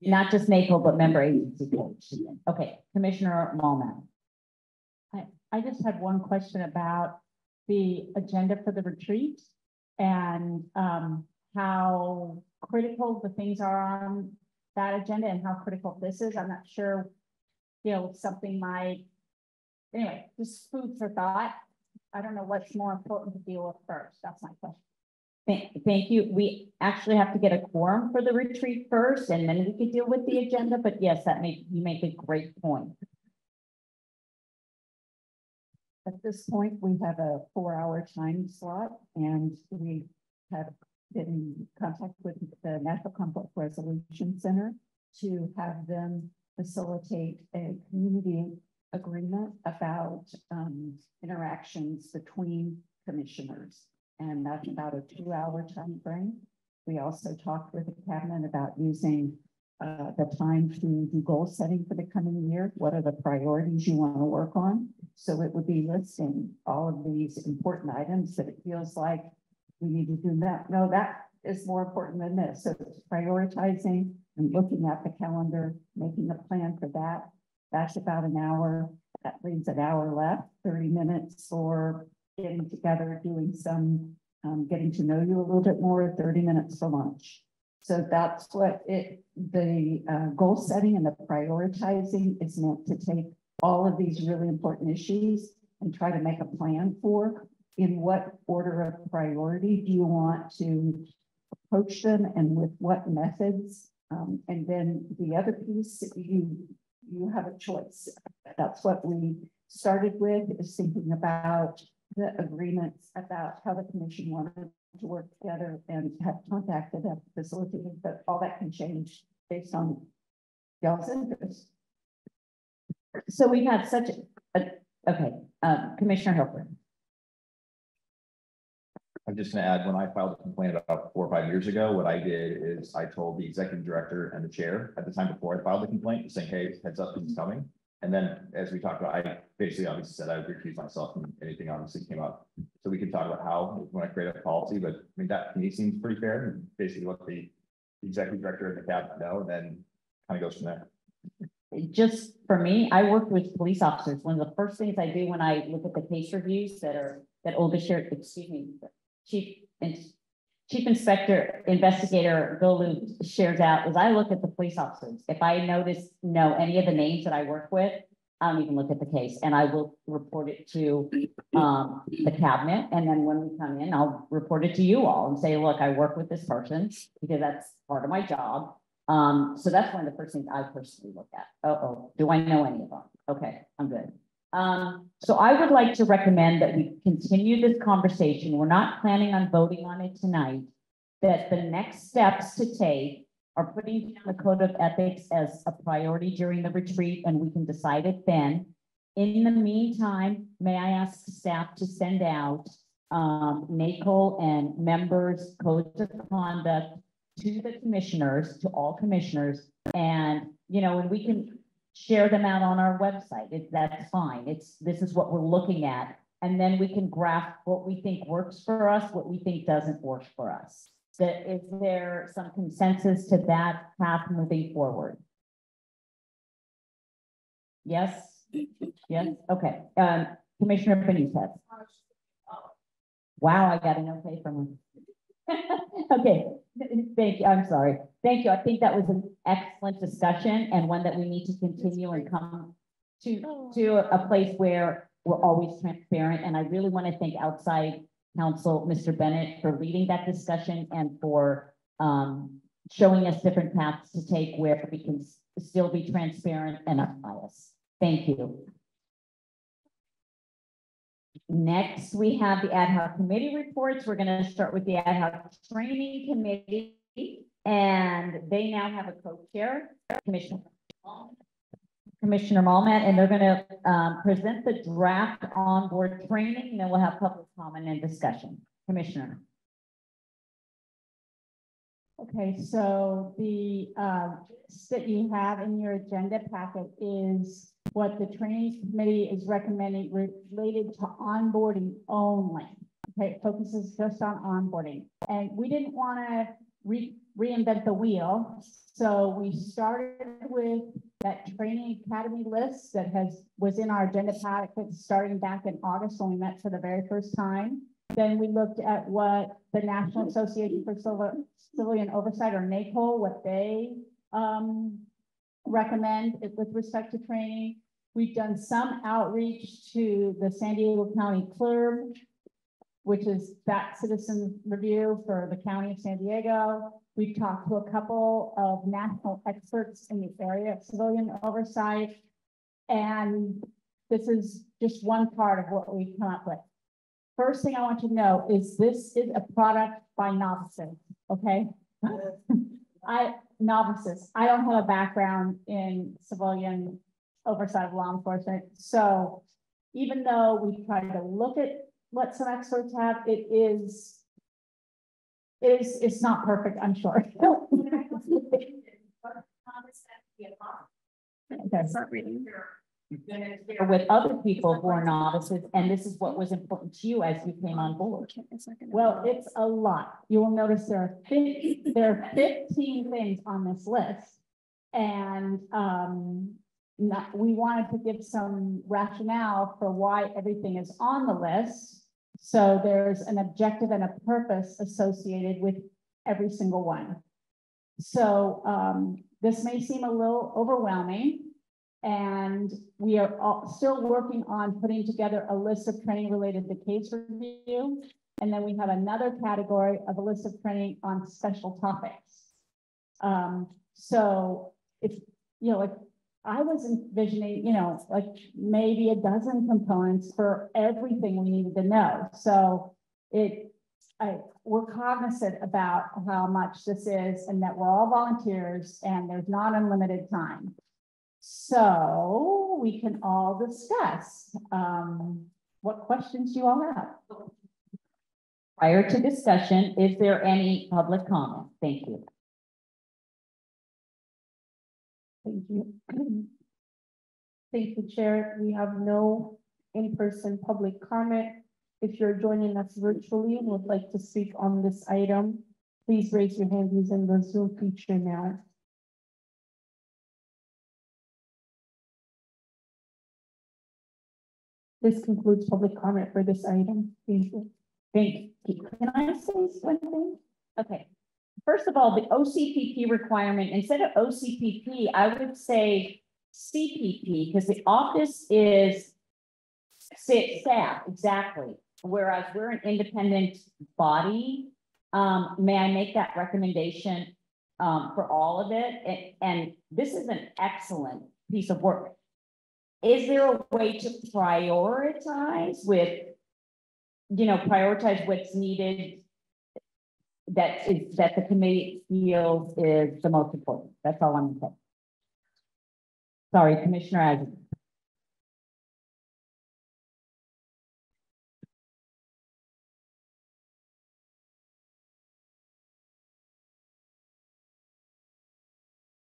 Not just NACO, but member agency codes. Okay, Commissioner Malmuth. I just had one question about the agenda for the retreat and how critical the things are on that agenda and how critical this is. I'm not sure, you know, something might, anyway, just food for thought. I don't know what's more important to deal with first. That's my question. Thank you. We actually have to get a quorum for the retreat first, and then we could deal with the agenda. But yes, you make a great point. At this point, we have a 4-hour time slot, and we have been in contact with the National Conflict Resolution Center to have them facilitate a community agreement about interactions between commissioners. And that's about a 2-hour time frame. We also talked with the cabinet about using the time to do goal setting for the coming year. What are the priorities you want to work on? So it would be listing all of these important items that it feels like we need to do that. No, that is more important than this. So it's prioritizing and looking at the calendar, making a plan for that. That's about an hour. That leaves an hour left, 30 minutes for getting together, doing some, getting to know you a little bit more, 30 minutes for lunch. So that's what the goal setting and the prioritizing is meant to take all of these really important issues and try to make a plan for.
in what order of priority do you want to approach them and with what methods? And then the other piece, you have a choice. That's what we started with, is thinking about the agreements about how the commission wanted to work together and have contacted, have facilitated, but all that can change based on y'all's interest.
So we've had such okay, Commissioner Hilfer.
I'm just gonna add, when I filed a complaint about 4 or 5 years ago, what I did is I told the executive director and the chair at the time before I filed the complaint, saying, hey, heads up, he's coming. And then, as we talked about, I basically obviously said I would recuse myself from anything obviously came up. So we can talk about how, when I create a policy, but I mean, that to me seems pretty fair, and basically what the executive director and the cabinet know, and then kind of goes from there.
Just for me, I work with police officers. One of the first things I do when I look at the case reviews that Olga shared, excuse me, Chief Inspector Investigator Golu shares out is I look at the police officers. If I know any of the names that I work with, I don't even look at the case, and I will report it to the cabinet. And then when we come in, I'll report it to you all and say, look, I work with this person because that's part of my job. So that's one of the first things I personally look at. Do I know any of them? Okay, I'm good. So I would like to recommend that we continue this conversation. We're not planning on voting on it tonight, that the next steps to take are putting down the code of ethics as a priority during the retreat, and we can decide it then. In the meantime, may I ask staff to send out NACOL and members' codes of conduct to the commissioners, to all commissioners, and, and we can share them out on our website. That's fine. This is what we're looking at. And then we can graph what we think works for us, what we think doesn't work for us. Is there some consensus to that path moving forward? Yes? Yes? Okay. Commissioner Benitez. Wow, I got an okay from him. Okay, thank you. I'm sorry. Thank you. I think that was an excellent discussion and one that we need to continue and come to a place where we're always transparent. And I really want to thank outside counsel, Mr. Bennett, for leading that discussion and for showing us different paths to take where we can still be transparent and unbiased. Thank you. Next, we have the ad hoc committee reports. We're going to start with the ad hoc training committee, and they now have a co-chair, Commissioner Malmet, and they're going to present the draft onboard training, and then we'll have public comment and discussion. Commissioner.
Okay, so the list that you have in your agenda packet is what the training committee is recommending related to onboarding only. Okay, it focuses just on onboarding. And we didn't want to reinvent the wheel. So we started with that training academy list that was in our agenda packet starting back in August when we met for the very first time. Then we looked at what the National Association for Civilian Oversight, or NACOL, what they recommend with respect to training. We've done some outreach to the San Diego County Clerk, which is that citizen review for the County of San Diego. We've talked to a couple of national experts in the area of civilian oversight. And this is just one part of what we've come up with. First thing I want you to know is this is a product by novices, okay? Novices. I don't have a background in civilian oversight of law enforcement. So even though we try to look at what some experts have, it's not perfect, I'm sure.
Okay. Start reading.
With other people who are novices, and this is what was important to you as you came on board.
Well, it's a lot. You will notice there are 15 things on this list, and we wanted to give some rationale for why everything is on the list. So there's an objective and a purpose associated with every single one. So this may seem a little overwhelming. And we are still working on putting together a list of training related to case review. And then we have another category of a list of training on special topics. So if, if I was envisioning, like maybe a dozen components for everything we needed to know. So we're cognizant about how much this is and that we're all volunteers and there's not unlimited time. So we can all discuss what questions you all have.
Prior to discussion, is there any public comment? Thank you.
Thank you. Thank you, Chair. We have no in-person public comment. If you're joining us virtually and would like to speak on this item, please raise your hand using the Zoom feature now. This concludes public comment for this item. Thank you.
Thank you. Can I say one thing? Okay. First of all, the OCPP requirement, instead of OCPP, I would say CPP, because the office is staff, exactly. Whereas we're an independent body. May I make that recommendation for all of it? And this is an excellent piece of work. Is there a way to prioritize prioritize what's needed that the committee feels is the most important? That's all I'm saying. Sorry, Commissioner Adams.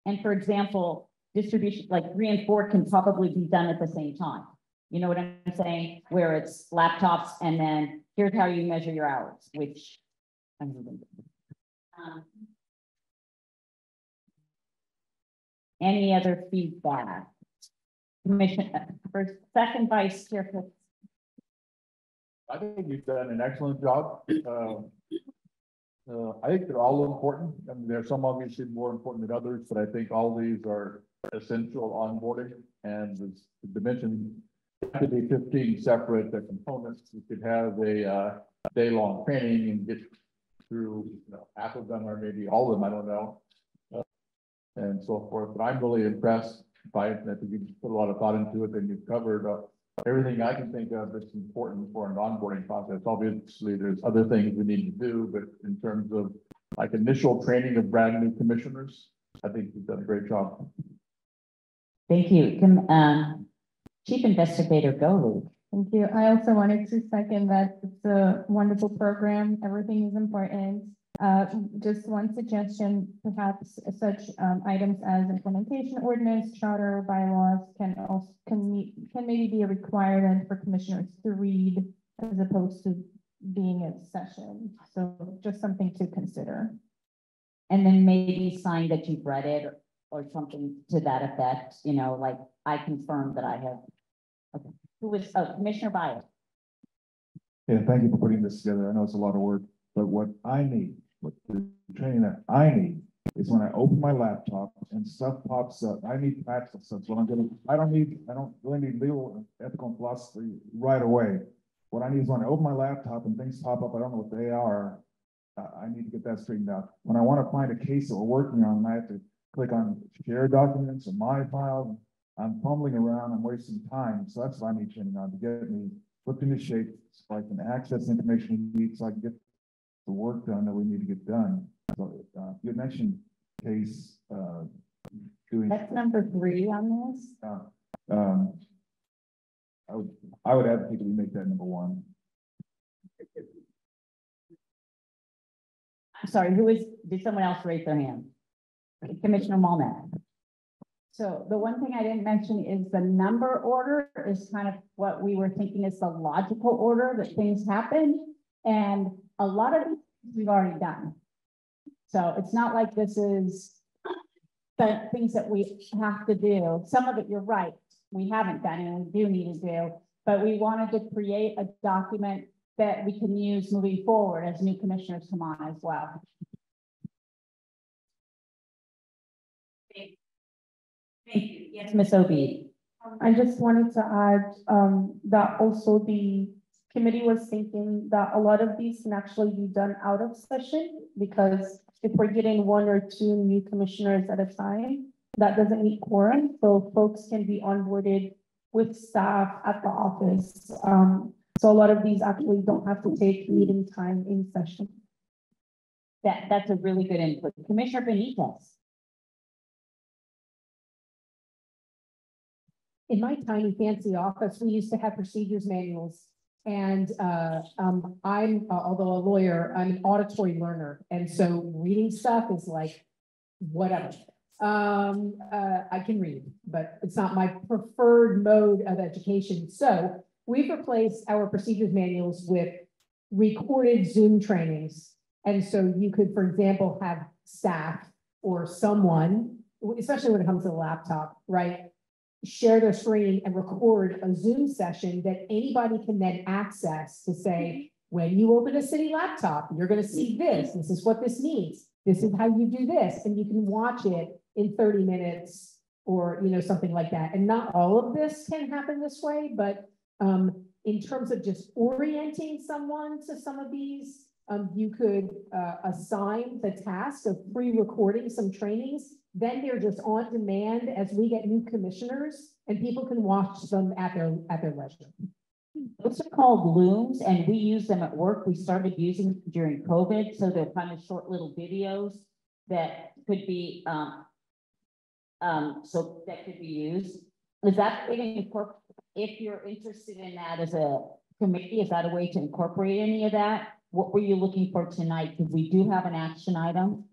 And for example, distribution like 3 and 4 can probably be done at the same time. You know what I'm saying? Where it's laptops and then here's how you measure your hours, which I'm any other feedback? Commissioner, first, second Vice Chair.
I think you've done an excellent job. I think they're all important. I mean, there are some obviously more important than others, but I think all these are essential onboarding, and the dimension could be 15 separate components. You could have a day-long training and get through half of them or maybe all of them, I don't know, and so forth. But I'm really impressed by it. I think you put a lot of thought into it, and you've covered everything I can think of that's important for an onboarding process. Obviously, there's other things we need to do, but in terms of like initial training of brand new commissioners, I think you've done a great job.
Thank you. Chief Investigator Golu.
Thank you. I also wanted to second that it's a wonderful program. Everything is important. Just one suggestion, perhaps such items as implementation ordinance, charter, bylaws can maybe be a requirement for commissioners to read as opposed to being in session. So just something to consider.
And then maybe sign that you've read it or something to that effect, like I confirm that I have. Okay. Who is Commissioner Byers?
Yeah, thank you for putting this together. I know it's a lot of work, but what I need, what the training that I need is when I open my laptop and stuff pops up. I need practical stuff. So I don't really need legal and ethical and philosophy right away. What I need is when I open my laptop and things pop up, I don't know what they are. I need to get that straightened out. When I want to find a case that we're working on, I have to click on share documents or my file. I'm fumbling around, I'm wasting time. So that's what I need training on to get me flipped into shape so I can access information we need so I can get the work done that we need to get done. So you mentioned case doing.
That's number 3 on this.
I would advocate that we make that number 1.
I'm sorry, did someone else raise their hand? Commissioner Molnar.
So the one thing I didn't mention is the number order is kind of what we were thinking is the logical order that things happen. And a lot of these we've already done. So it's not like this is the things that we have to do. Some of it, you're right, we haven't done and we do need to do, but we wanted to create a document that we can use moving forward as new commissioners come on as well.
Thank you. Yes, Ms. Obi.
I just wanted to add, that also the committee was thinking that a lot of these can actually be done out of session, because if we're getting 1 or 2 new commissioners at a time, that doesn't meet quorum, so folks can be onboarded with staff at the office. So a lot of these actually don't have to take meeting time in session.
That's a really good input. Commissioner Benitez.
In my tiny fancy office, we used to have procedures manuals. And I'm, although a lawyer, I'm an auditory learner. And so reading stuff is like, whatever. I can read, but it's not my preferred mode of education. So we've replaced our procedures manuals with recorded Zoom trainings. And so you could, for example, have staff or someone, especially when it comes to the laptop, right? Share their screen and record a Zoom session that anybody can then access to say, when you open a city laptop, you're going to see this. This is what this means. This is how you do this. And you can watch it in 30 minutes or, something like that. And not all of this can happen this way, but in terms of just orienting someone to some of these, you could assign the task of pre-recording some trainings. Then they're just on demand as we get new commissioners, and people can watch them at their leisure.
Those are called Looms, and we use them at work. We started using them during COVID, so they're kind of short little videos that could be used. Is that if you're interested in that as a committee, is that a way to incorporate any of that? What were you looking for tonight? Because we do have an action item.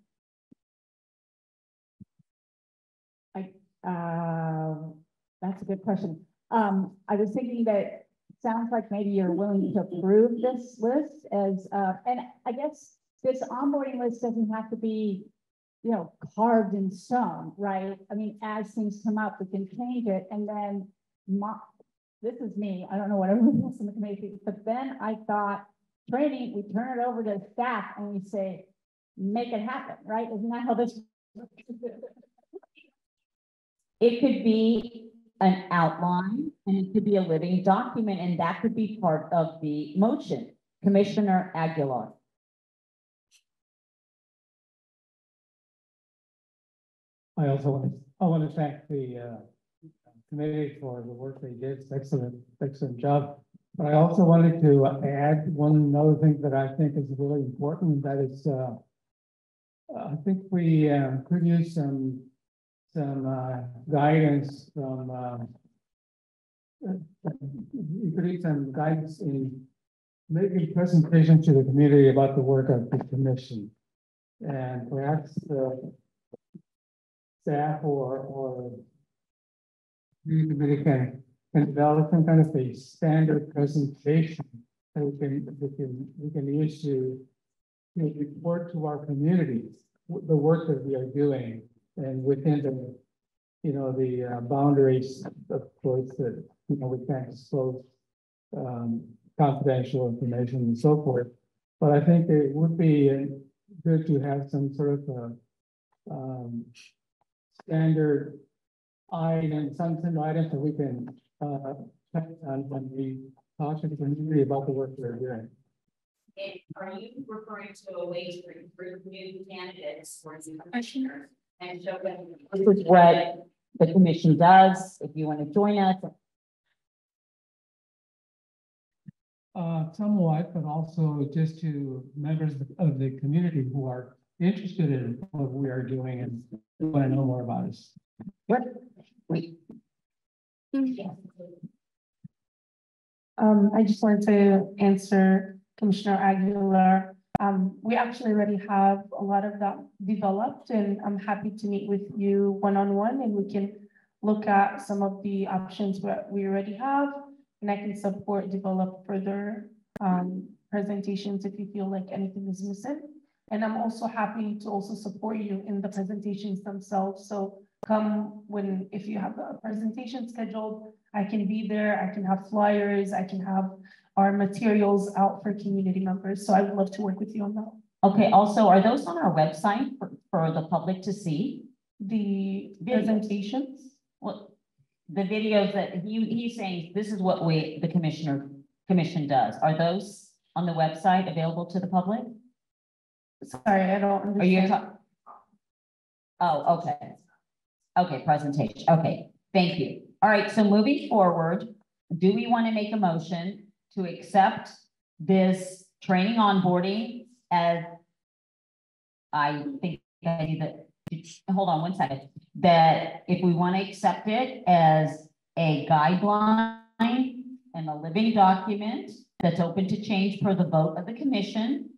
That's a good question. I was thinking that sounds like maybe you're willing to approve this list as, and I guess this onboarding list doesn't have to be, carved in stone, right? I mean, as things come up, we can change it. And then this is me. I don't know what everyone else in the committee thinks, but then I thought training, we turn it over to staff and we say, make it happen, right? Isn't that how this
It could be an outline and it could be a living document, and that could be part of the motion. Commissioner Aguilar.
I also want to thank the committee for the work they did. It's excellent job. But I also wanted to add one other thing that I think is really important. That is, I think we could use some guidance from in making presentations to the community about the work of the commission, and perhaps staff or the committee can develop some kind of a standard presentation that we can use to report to our communities the work that we are doing, and within the boundaries, of course, that we can't disclose confidential information and so forth. But I think it would be good to have some sort of standard item, some items that we can check on when we talk to the community about the work they're doing.
Are you referring to a way to recruit new candidates for the commissioners and show them this is what the commission does? If you want to join us.
Somewhat, but also just to members of the community who are interested in what we are doing and want to know more about us.
What? Wait.
I just wanted to answer Commissioner Aguilar. We actually already have a lot of that developed, and I'm happy to meet with you one-on-one, and we can look at some of the options that we already have, and I can develop further presentations if you feel like anything is missing. And I'm also happy to also support you in the presentations themselves. So if you have a presentation scheduled, I can be there, I can have flyers, I can have our materials out for community members. So I would love to work with you on that.
Okay, also, are those on our website for the public to see?
The presentations?
Well, the videos that he's saying, this is what the commission does. Are those on the website available to the public?
Sorry, I don't
Are you
understand.
Oh, okay. Okay, presentation. Okay, thank you. All right, so moving forward, do we want to make a motion to accept this training onboarding as I think I need that, hold on one second, that if we want to accept it as a guideline and a living document that's open to change per the vote of the commission,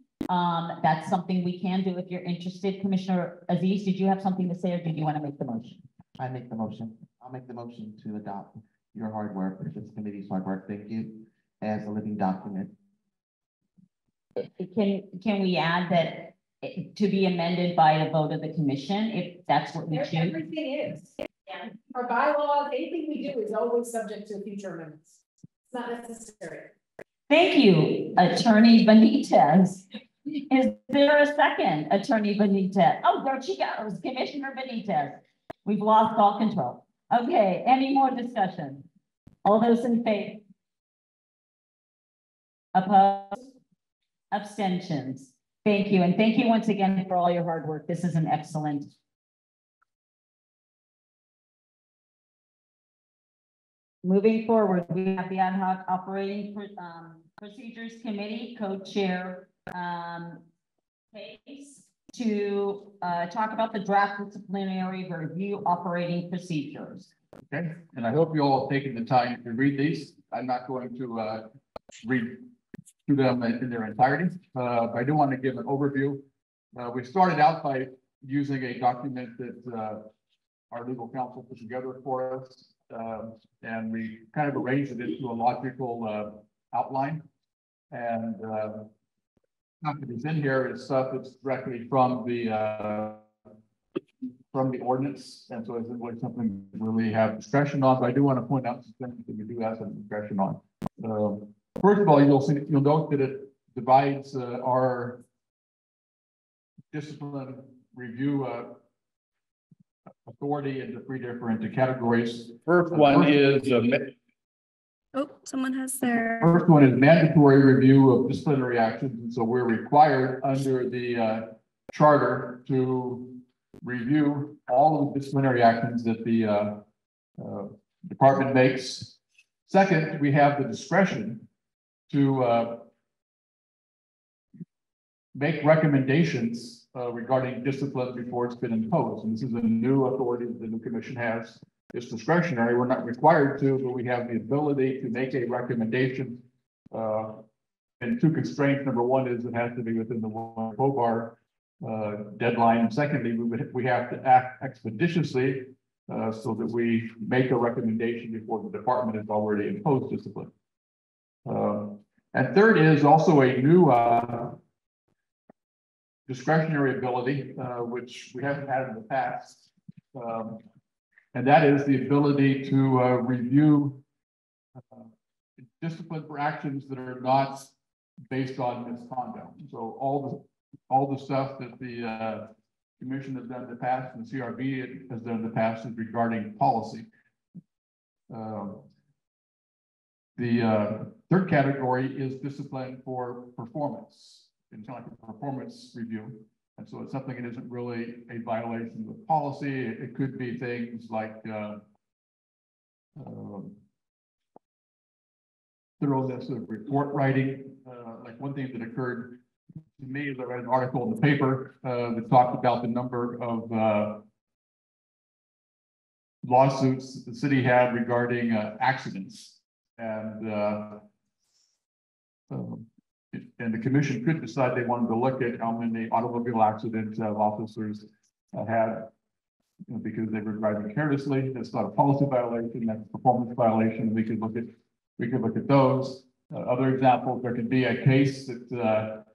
that's something we can do if you're interested. Commissioner Aziz, did you have something to say or did you want to make the motion?
I make the motion. I'll make the motion to adopt your hard work, this committee's hard work, thank you, as a living document.
Can we add that to be amended by a vote of the commission, if that's what we choose?
Everything is. Our bylaws, anything we do is always subject to future amendments. It's not necessary.
Thank you, Attorney Benitez. Is there a second, Attorney Benitez? Oh, there she goes, Commissioner Benitez. We've lost all control. Okay, any more discussion? All those in favor? Opposed? Abstentions? Thank you, and thank you once again for all your hard work. This is an excellent. Moving forward, we have the Ad Hoc Operating Procedures Committee Co-Chair case to talk about the draft disciplinary review operating procedures.
Okay, and I hope you all have taken the time to read these. I'm not going to read through them in their entirety, but I do want to give an overview. We started out by using a document that our legal counsel put together for us, and we kind of arranged it into a logical outline. And stuff that is in here is stuff that's directly from the ordinance, and so it's really something we really have discretion on. But I do want to point out some things that we do have some discretion on. First of all, you'll note that it divides our discipline review authority into three different categories. First one is
Oh, someone has their.
first one is mandatory review of disciplinary actions, and so we're required under the charter to review all of the disciplinary actions that the department makes. Second, we have the discretion to make recommendations regarding discipline before it's been imposed. And this is a new authority that the new commission has. It's discretionary. We're not required to, but we have the ability to make a recommendation. And two constraints. Number one is it has to be within the one POBAR deadline. And secondly, we have to act expeditiously so that we make a recommendation before the department has already imposed discipline. And third is also a new discretionary ability, which we haven't had in the past. And that is the ability to review discipline for actions that are not based on misconduct. So all the stuff that the commission has done in the past and the CRB has done in the past is regarding policy. The third category is discipline for performance. It's like a performance review. And so it's something that isn't really a violation of policy. It could be things like thoroughness of report writing. Like one thing that occurred to me is I read an article in the paper that talked about the number of lawsuits that the city had regarding accidents. And the commission could decide they wanted to look at how many automobile accidents officers had, because they were driving carelessly. That's not a policy violation, that's a performance violation. We could look at those. Other examples, there could be a case that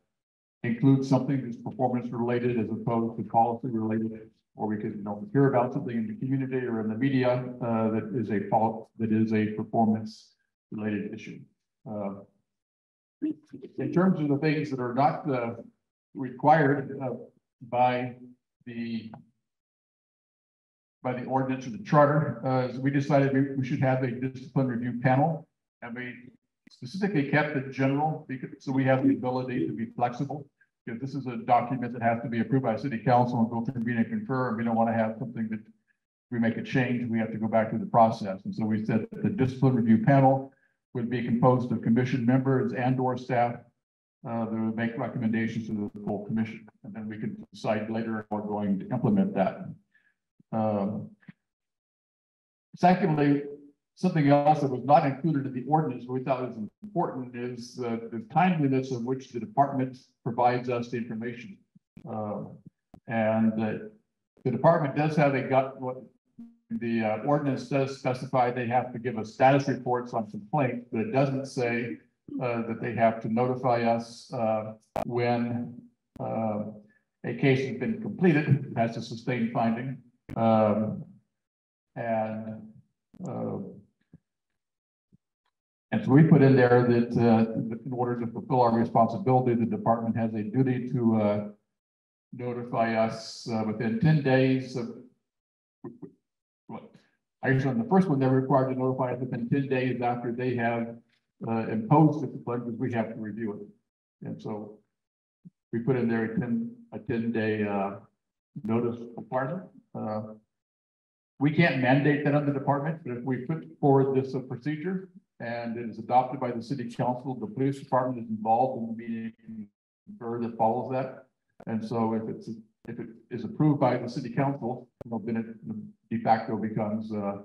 includes something that's performance related as opposed to policy related, or we could hear about something in the community or in the media that is a performance related issue. In terms of the things that are not required by the by the ordinance or the charter, we decided we should have a discipline review panel. And we specifically kept it general because, so we have the ability to be flexible. Because this is a document that has to be approved by city council and go through meeting and confer, and we don't want to have something that we make a change, we have to go back through the process. And so we said that the discipline review panel would be composed of commission members and or staff that would make recommendations to the full commission. And then we can decide later how we're going to implement that. Secondly, something else that was not included in the ordinance, but we thought was important, is the timeliness in which the department provides us the information. The department does have what the ordinance does specify. They have to give us status reports on complaints, but it doesn't say that they have to notify us when a case has been completed, has a sustained finding. And so we put in there that in order to fulfill our responsibility, the department has a duty to notify us within 10 days of, I guess on the first one, they're required to notify us within 10 days after they have imposed discipline, because we have to review it. And so we put in there a 10-day notice requirement. We can't mandate that on the department, but if we put forward this procedure and it is adopted by the city council, the police department is involved in the meeting that follows that. And so if it is approved by the city council, then it de facto becomes a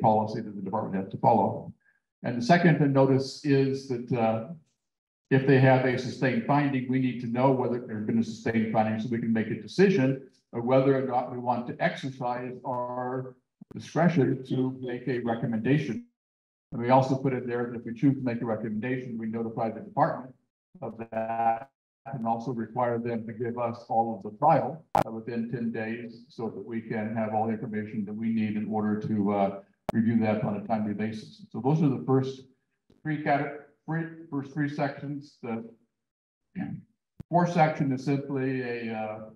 policy that the department has to follow. And the second notice is that if they have a sustained finding, we need to know whether there's been a sustained finding so we can make a decision of whether or not we want to exercise our discretion to make a recommendation. And we also put in there that if we choose to make a recommendation, we notify the department of that and also require them to give us all of the file within 10 days so that we can have all the information that we need in order to review that on a timely basis. So those are the first three sections. The fourth section is simply a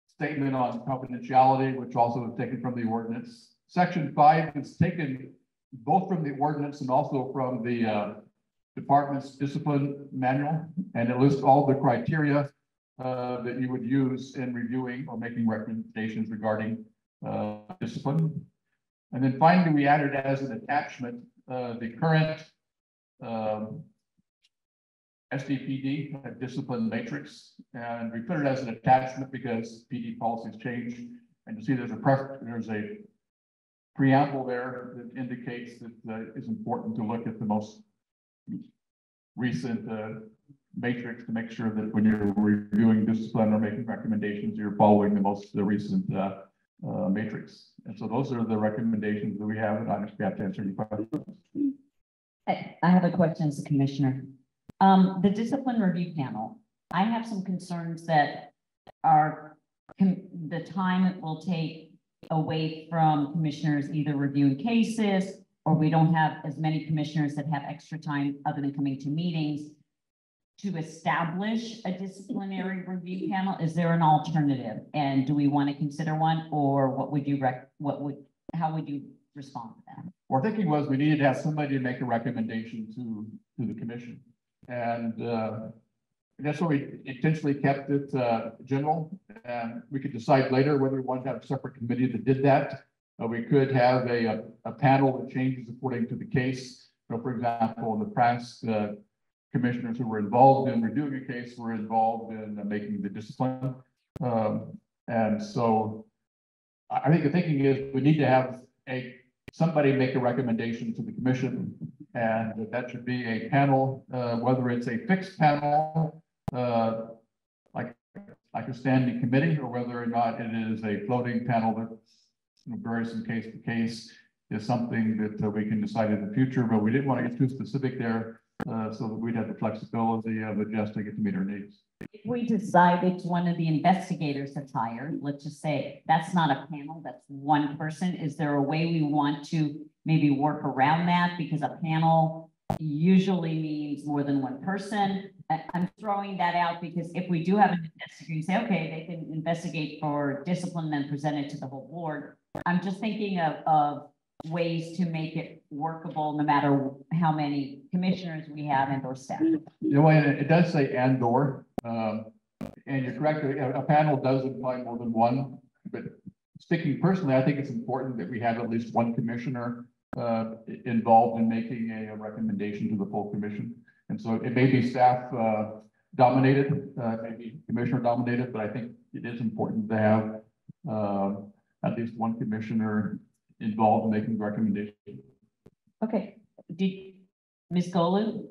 statement on confidentiality, which also is taken from the ordinance. Section 5 is taken both from the ordinance and also from the department's discipline manual, and it lists all the criteria that you would use in reviewing or making recommendations regarding discipline. And then finally, we added as an attachment the current SDPD discipline matrix, and we put it as an attachment because PD policies change, and you see there's a preamble there that indicates that it's important to look at the most recent matrix to make sure that when you're reviewing discipline or making recommendations, you're following the recent matrix. And so those are the recommendations that we have, and I'm happy to answer any questions.
I have a question as a commissioner. The discipline review panel, I have some concerns that are the time it will take away from commissioners either reviewing cases, or we don't have as many commissioners that have extra time other than coming to meetings to establish a disciplinary review panel. Is there an alternative? And do we want to consider one, or what would you how would you respond to that?
Our thinking was we needed to have somebody to make a recommendation to the commission. And that's why we intentionally kept it general. And we could decide later whether we wanted to have a separate committee that did that. We could have a panel that changes according to the case. So for example, in the past, commissioners who were involved in reviewing a case were involved in making the discipline. And so I think the thinking is we need to have somebody make a recommendation to the commission, and that should be a panel, whether it's a fixed panel, like a standing committee, or whether or not it is a floating panel that varies from case to case, is something that we can decide in the future. But we didn't want to get too specific there, so that we'd have the flexibility of adjusting it to meet our needs.
If we decide it's one of the investigators that's hired, let's just say that's not a panel, that's one person. Is there a way we want to maybe work around that? Because a panel usually means more than one person. I'm throwing that out because if we do have an investigator, say, okay, they can investigate for discipline, then present it to the whole board. I'm just thinking of ways to make it workable, no matter how many commissioners we have and or staff.
You know, it does say and/or, and you're correct, a panel does imply more than one, but speaking personally, I think it's important that we have at least one commissioner involved in making a recommendation to the full commission. And so it may be staff dominated, maybe commissioner dominated, but I think it is important to have at least one commissioner involved in making the recommendation.
Okay, Ms. Golu?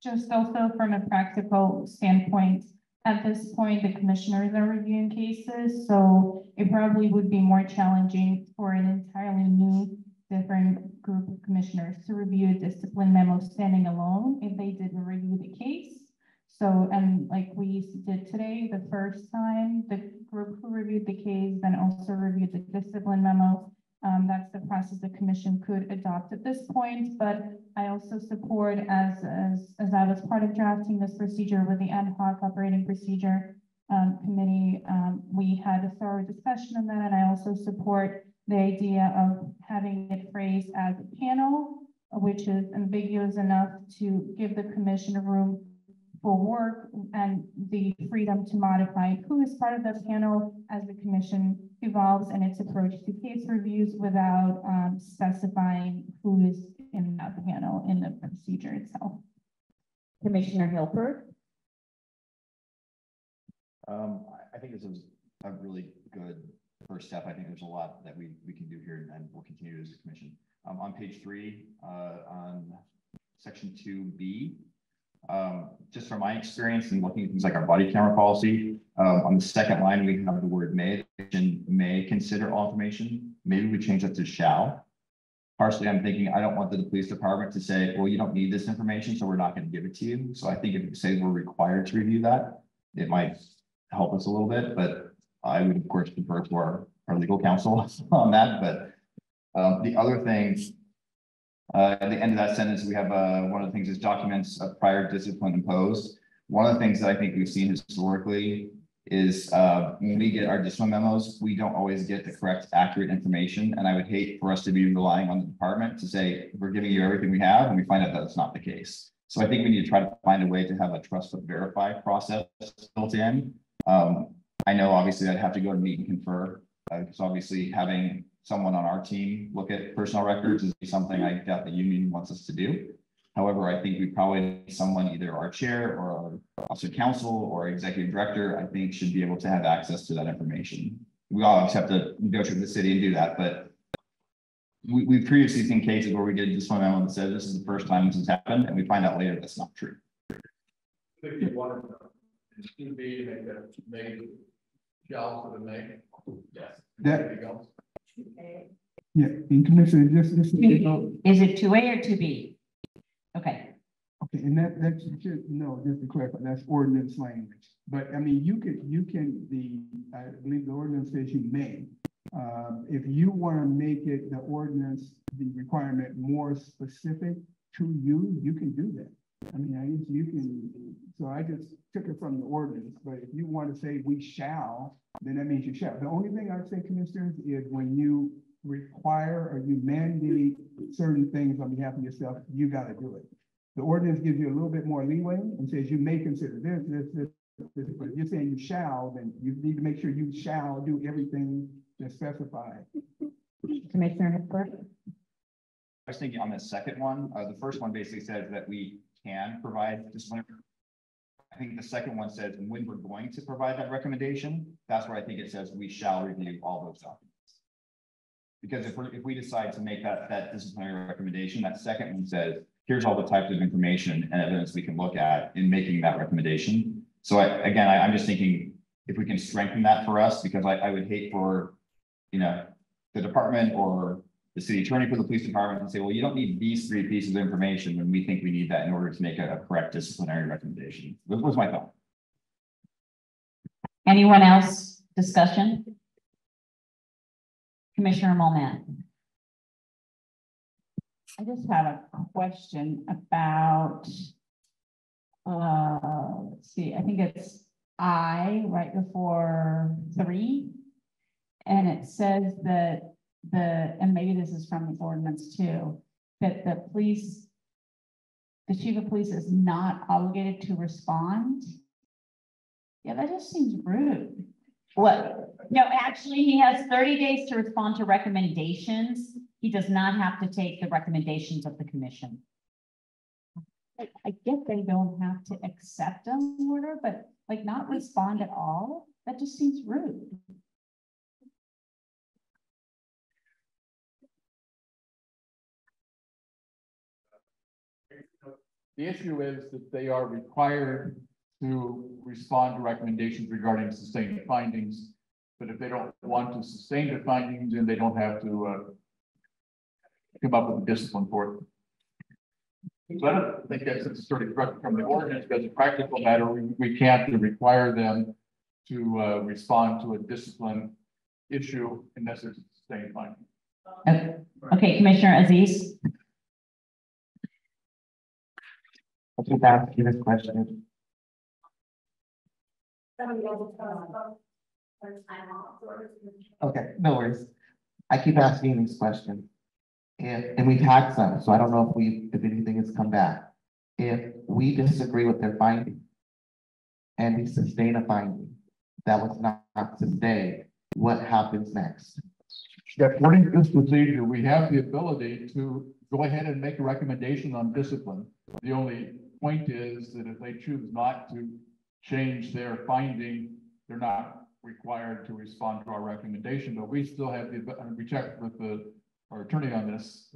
Just also from a practical standpoint, at this point, the commissioners are reviewing cases, so it probably would be more challenging for an entirely new, different group of commissioners to review a discipline memo standing alone if they didn't review the case. So, and like we did today, the first time, the group who reviewed the case then also reviewed the discipline memo. That's the process the commission could adopt at this point, but I also support, as I was part of drafting this procedure with the ad hoc operating procedure committee, we had a thorough discussion on that, and I also support the idea of having it phrased as a panel, which is ambiguous enough to give the commission room for work and the freedom to modify who is part of the panel as the commission evolves in its approach to case reviews without specifying who is in that panel in the procedure itself.
Commissioner Hilbert?
I think this is a really good first step. I think there's a lot that we can do here and we'll continue as a commission. On page 3, on section 2B, just from my experience and looking at things like our body camera policy, on the second line, we have the word may consider all information. Maybe we change that to shall. Partially, I'm thinking I don't want the police department to say, well, you don't need this information, so we're not going to give it to you. So I think if you say we're required to review that, it might help us a little bit, but I would of course defer to our legal counsel on that. But the other things, at the end of that sentence, we have one of the things is documents of prior discipline imposed. One of the things that I think we've seen historically is when we get our discipline memos, we don't always get the correct, accurate information. And I would hate for us to be relying on the department to say, we're giving you everything we have, and we find out that it's not the case. So I think we need to try to find a way to have a trust but verify process built in. I know obviously I'd have to go to meet and confer, because obviously having someone on our team look at personnel records is something I doubt the union wants us to do. However, I think we probably need someone, either our chair or our officer counsel or executive director, I think should be able to have access to that information. We all have to negotiate with the city and do that, but we've previously seen cases where we get this one memo that says this is the first time this has happened, and we find out later that's not true.
If you want to be make that made shall for the May. Yes.
Yeah, and Commissioner, just
Is it 2A or 2B? Okay.
Okay, and that's just, no, just to clarify, that's ordinance language. But I mean, you can, I believe the ordinance says you may. If you want to make it, the ordinance, the requirement more specific to you, you can do that. I mean, I guess you can, so I just took it from the ordinance, but if you want to say we shall, then that means you shall. The only thing I'd say, commissioners, is when you require or you mandate certain things on behalf of yourself, you got to do it. The ordinance gives you a little bit more leeway and says you may consider this, but if you're saying you shall, then you need to make sure you shall do everything that's specified.
Commissioner Hipper?
I was thinking on the second one, the first one basically says that we can provide disciplinary. I think the second one says when we're going to provide that recommendation, that's where I think it says we shall review all those documents. Because if we decide to make that disciplinary recommendation, that second one says, here's all the types of information and evidence we can look at in making that recommendation. So I'm just thinking if we can strengthen that for us, because I would hate for, the department or the city attorney for the police department and say, well, you don't need these 3 pieces of information when we think we need that in order to make a correct disciplinary recommendation. That was my thought.
Anyone else? Discussion? Commissioner Molman.
I just have a question about, let's see, I think it's I right before 3. And it says that and maybe this is from the ordinance too, that the chief of police is not obligated to respond. Yeah, that just seems rude.
What? No, actually, he has 30 days to respond to recommendations. He does not have to take the recommendations of the commission.
I get they don't have to accept an order, but like not respond at all, that just seems rude.
The issue is that they are required to respond to recommendations regarding sustained findings. But if they don't want to sustain the findings, then they don't have to come up with a discipline for it. So I don't think that's necessarily correct from the ordinance, but as a practical matter, we can't require them to respond to a discipline issue unless there's a sustained finding.
Okay, Commissioner Aziz.
I keep asking you this question. Okay, no worries. I keep asking you this question. And we've had some, so I don't know if anything has come back. If we disagree with their finding and we sustain a finding that was not sustained, what happens next?
According to this procedure, we have the ability to go ahead and make a recommendation on discipline. The only point is that if they choose not to change their finding, they're not required to respond to our recommendation, but we still have the, we checked with our attorney on this.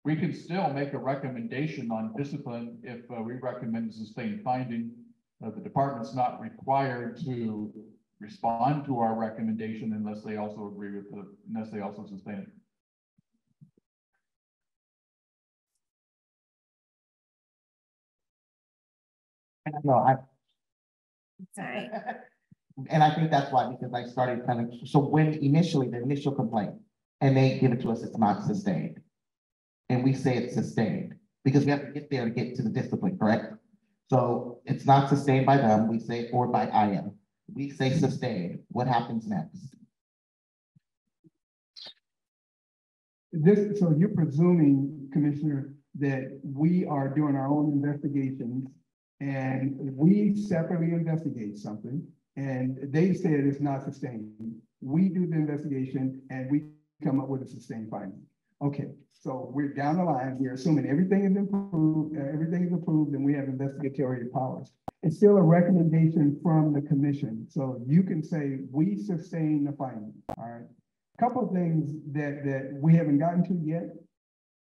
We can still make a recommendation on discipline if we recommend sustained finding. The department's not required to respond to our recommendation unless they also agree with unless they also sustain it.
No,
Sorry.
and I think that's why, because I started kind of, so when initially, the initial complaint, and they give it to us, it's not sustained. And we say it's sustained, because we have to get there to get to the discipline, correct? So it's not sustained by them, we say, or by IM. We say sustained, what happens next?
So you're presuming, Commissioner, that we are doing our own investigations and we separately investigate something and they said it's not sustained. We do the investigation and we come up with a sustained finding. Okay, so we're down the line, we're assuming everything is approved, and we have investigatory powers. It's still a recommendation from the commission. So you can say, we sustain the finding, all right? Couple of things that we haven't gotten to yet.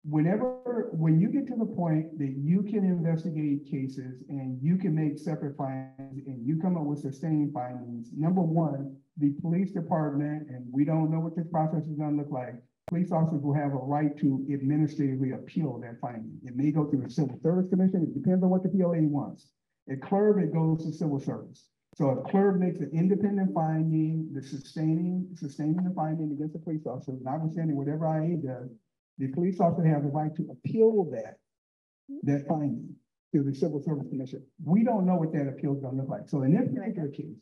When you get to the point that you can investigate cases and you can make separate findings and you come up with sustained findings, number one, the police department, and we don't know what this process is gonna look like, police officers will have a right to administratively appeal that finding. It may go through the Civil Service Commission, it depends on what the PLA wants. At CLRB, it goes to Civil Service. So if CLRB makes an independent finding, the sustaining the finding against the police officer, notwithstanding whatever IA does, the police officer has the right to appeal that finding to the Civil Service Commission. We don't know what that appeal is gonna look like. So in this particular case,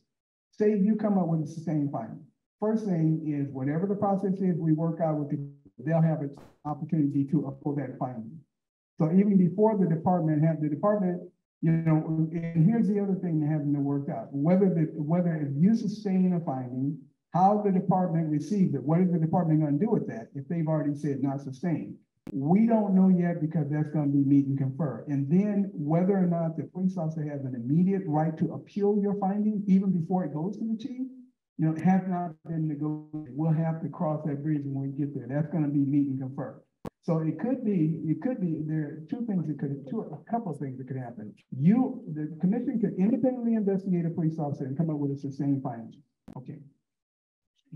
say you come up with a sustained finding. First thing is whatever the process is, we work out with they'll have an opportunity to appeal that finding. So even before the department, you know, and here's the other thing that having to work out, whether if you sustain a finding, how the department receives it, what is the department going to do with that if they've already said not sustained? We don't know yet because that's going to be meet and confer. And then whether or not the police officer has an immediate right to appeal your finding, even before it goes to the chief, you know, it has not been negotiated. We'll have to cross that bridge when we get there. That's going to be meet and confer. So it could be, there are a couple of things that could happen. The commission could independently investigate a police officer and come up with a sustained finding. Okay.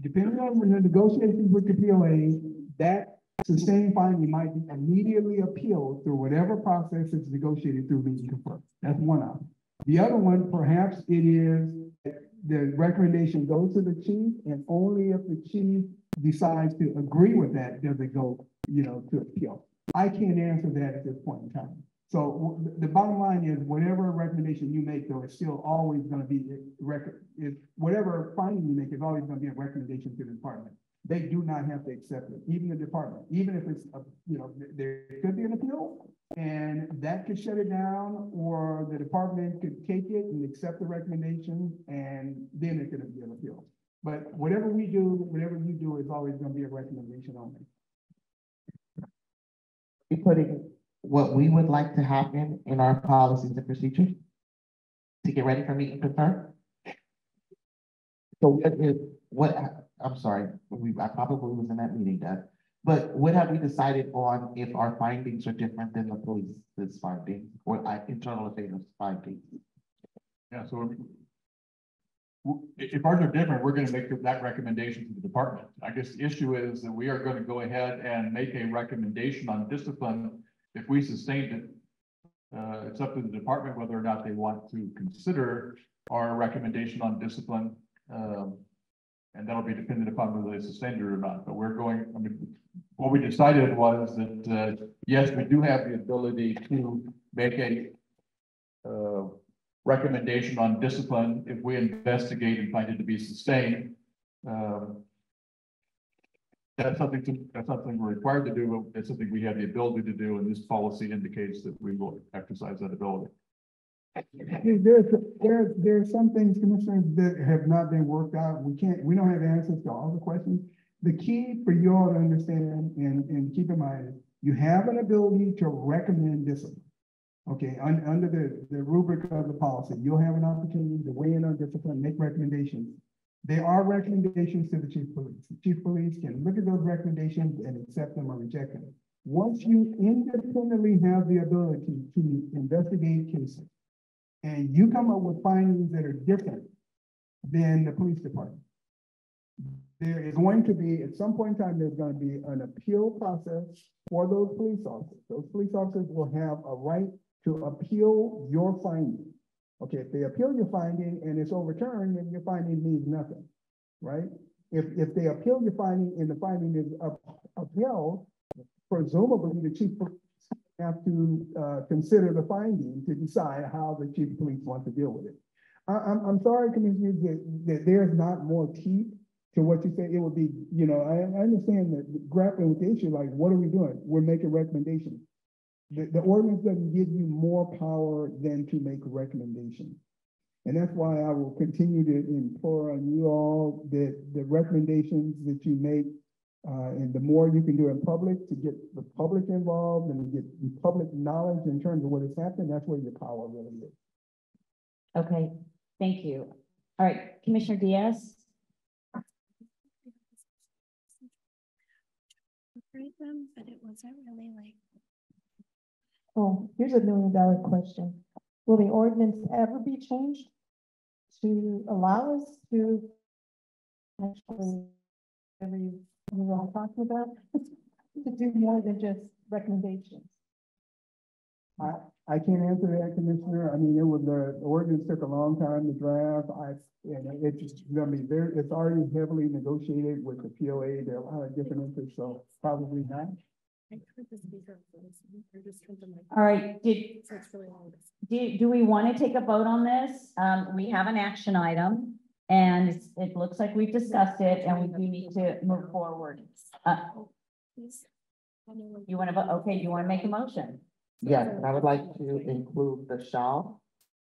Depending on the negotiations with the PLA, that sustained finding might be immediately appealed through whatever process is negotiated through meet and confer. That's one option. The other one, perhaps it is the recommendation goes to the chief, and only if the chief decides to agree with that does it go, you know, to appeal. I can't answer that at this point in time. So the bottom line is whatever recommendation you make, though, it's still always gonna be whatever finding you make is always gonna be a recommendation to the department. They do not have to accept it, even the department, even if it's, there could be an appeal and that could shut it down, or the department could take it and accept the recommendation and then it could be an appeal. But whatever we do, whatever you do is always gonna be a recommendation only.
We putting what we would like to happen in our policies and procedures to get ready for meeting concern. So I'm sorry, I probably was in that meeting, Doug, but what have we decided on if our findings are different than the police's findings or internal affairs findings?
Yeah, so if ours are different, we're gonna make that recommendation to the department. I guess the issue is that we are gonna go ahead and make a recommendation on discipline. If we sustained it, it's up to the department whether or not they want to consider our recommendation on discipline. And that'll be dependent upon whether they sustained it or not. But what we decided was that, yes, we do have the ability to make a recommendation on discipline if we investigate and find it to be sustained. That's something we're required to do, but it's something we have the ability to do, and this policy indicates that we will exercise that ability.
There are some things, commissioners, that have not been worked out. We don't have answers to all the questions. The key for you all to understand and keep in mind, you have an ability to recommend discipline. Okay, under the rubric of the policy, you'll have an opportunity to weigh in on discipline, make recommendations. There are recommendations to the chief of police. The chief of police can look at those recommendations and accept them or reject them. Once you independently have the ability to investigate cases, and you come up with findings that are different than the police department, there is going to be, at some point in time, there's going to be an appeal process for those police officers. Those police officers will have a right to appeal your finding. Okay, if they appeal your finding and it's overturned, then your finding means nothing, right? If they appeal your finding and the finding is upheld, presumably the chief have to consider the finding to decide how the chief of police wants to deal with it. I'm sorry, commissioners, that there's not more teeth to what you say. It would be, I understand that grappling with the issue, like, what are we doing? We're making recommendations. The ordinance doesn't give you more power than to make recommendations. And that's why I will continue to implore on you all that the recommendations that you make, and the more you can do in public to get the public involved and get public knowledge in terms of what has happened, that's where your power really is.
Okay, thank you. All right, Commissioner Diaz.
But it wasn't really like.
Oh, here's $1 million question. Will the ordinance ever be changed to allow us to actually, whatever you were all talking about, to do more than just recommendations?
I can't answer that, Commissioner. I mean, the ordinance took a long time to draft. And it's gonna be it's already heavily negotiated with the POA. There are a lot of different interests, so probably not.
All right, do we want to take a vote on this? We have an action item and it looks like we've discussed it and we do need to move forward. You want to vote? Okay, you want to make a motion?
Yes, and I would like to include the shall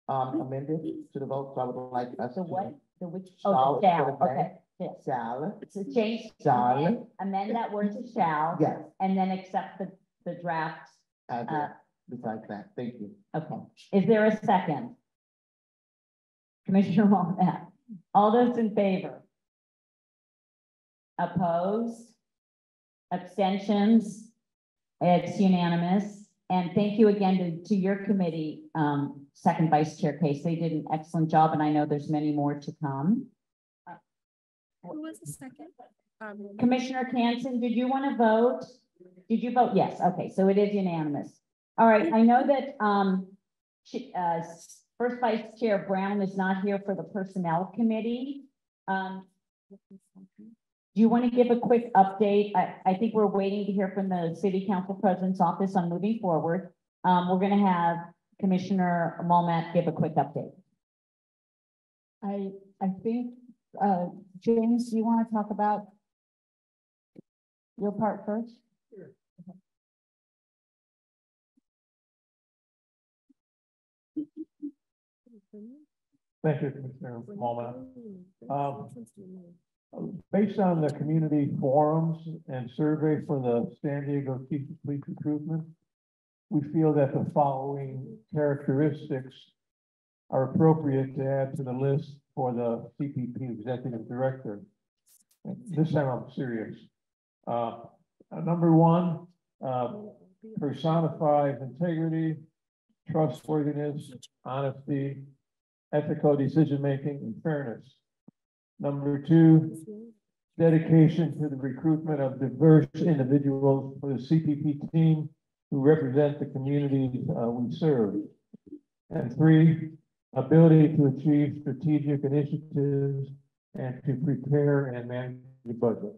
amended to the vote. So I would like us to.
What? The which? Oh, the shall. Okay. Yes.
Shall.
So change.
Shall.
Amend that word to shall.
Yes.
And then accept the draft.
Besides that, thank you.
Okay. Is there a second? Commissioner Wommack. All those in favor? Opposed? Abstentions? It's unanimous. And thank you again to your committee, second Vice Chair Case. They did an excellent job, and I know there's many more to come.
Who was the second?
Commissioner Canson, did you want to vote? Did you vote? Yes. Okay, so it is unanimous. All right. I know that first Vice Chair Brown is not here for the Personnel Committee. Do you want to give a quick update? I think we're waiting to hear from the city council president's office on moving forward. We're going to have Commissioner Mulmat give a quick update.
I think, James, you want to talk about your part first?
Sure. Thank you, Commissioner Mulmat. Based on the community forums and survey for the San Diego Chief of Police recruitment, we feel that the following characteristics are appropriate to add to the list for the CPP Executive Director. And this time I'm serious. Number one, personifies integrity, trustworthiness, honesty, ethical decision-making, and fairness. Number two, dedication to the recruitment of diverse individuals for the CPP team who represent the communities we serve. And three, ability to achieve strategic initiatives and to prepare and manage the budget.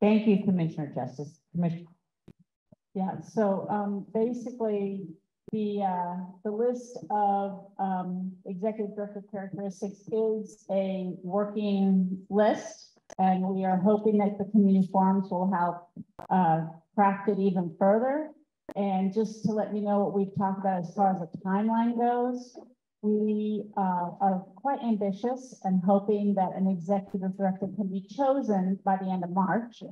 Thank you, Commissioner Justice. Commissioner.
Yeah, so basically the list of executive director characteristics is a working list, and we are hoping that the community forums will help craft it even further. And just to let you know what we've talked about as far as the timeline goes, we are quite ambitious and hoping that an executive director can be chosen by the end of March.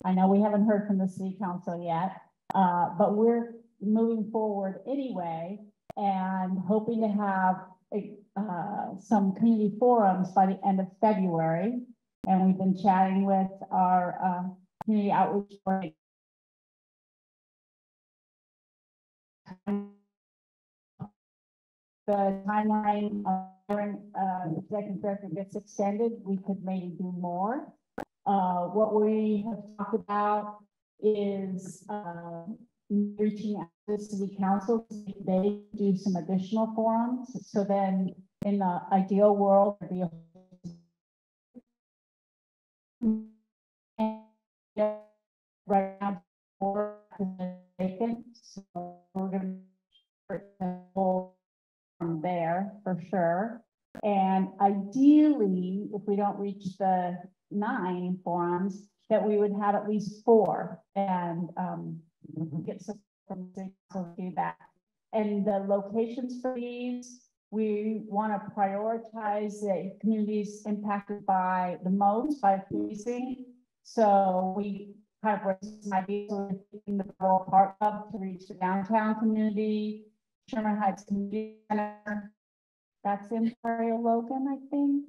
I know we haven't heard from the city council yet, but we're moving forward anyway and hoping to have some community forums by the end of February. And we've been chatting with our community outreach board. The timeline of executive director gets extended, we could maybe do more. What we have talked about is reaching out to the city council so they do some additional forums. So then in the ideal world, there'd be a right now vacant, so we're going to pull from there for sure. And ideally, if we don't reach the 9 forums, that we would have at least 4 and get some from the to do that. And the locations for these, we want to prioritize the communities impacted by the most by policing. So we kind of raised some ideas in the Borough Park Club to reach the downtown community, Sherman Heights Community Center. That's in Prairie Logan, I think.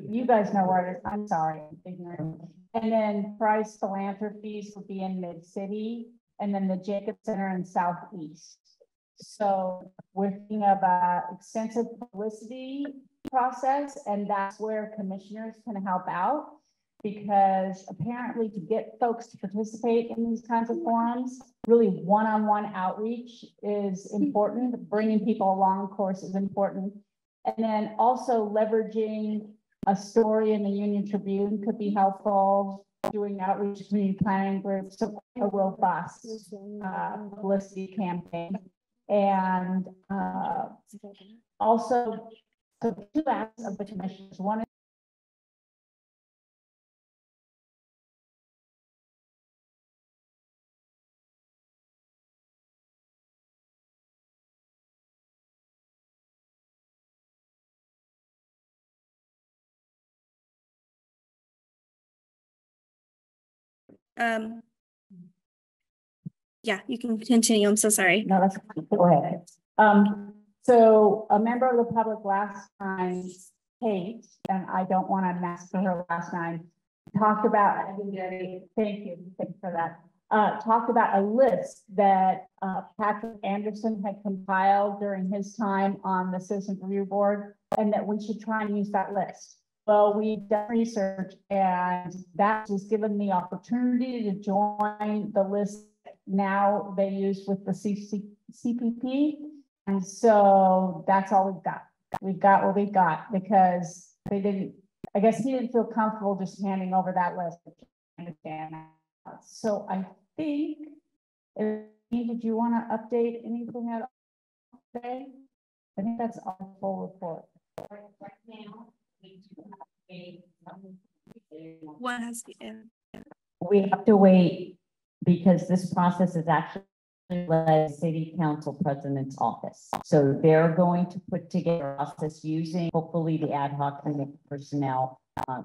You guys know where it is. I'm sorry, I'm ignorant. And then Price Philanthropies would be in Mid-City, and then the Jacob Center in Southeast. So we're thinking of an extensive publicity process, and that's where commissioners can help out, because apparently to get folks to participate in these kinds of forums, really one-on-one outreach is important. Bringing people along, of course, is important. And then also leveraging a story in the Union Tribune could be helpful. Doing outreach community planning groups, so a robust publicity campaign. And also, so 2 acts of the commissioners. One is
yeah, you can continue. I'm so sorry.
no, that's go ahead. So a member of the public last time, Kate, and I don't want to mess for her last time, talked about, thank you for that. Talked about a list that Patrick Anderson had compiled during his time on the Citizen Review Board, and that we should try and use that list. Well, we've done research, and that was given the opportunity to join the list now they use with the CPP. And so that's all we've got. we've got what we've got because they didn't, I guess he didn't feel comfortable just handing over that list. I understand that. So I think, did you want to update anything at all today? I think that's our full report. Right now, we do have
One has to be in.
We have to wait because this process is actually led city council president's office. So they're going to put together a process using hopefully the ad hoc and personnel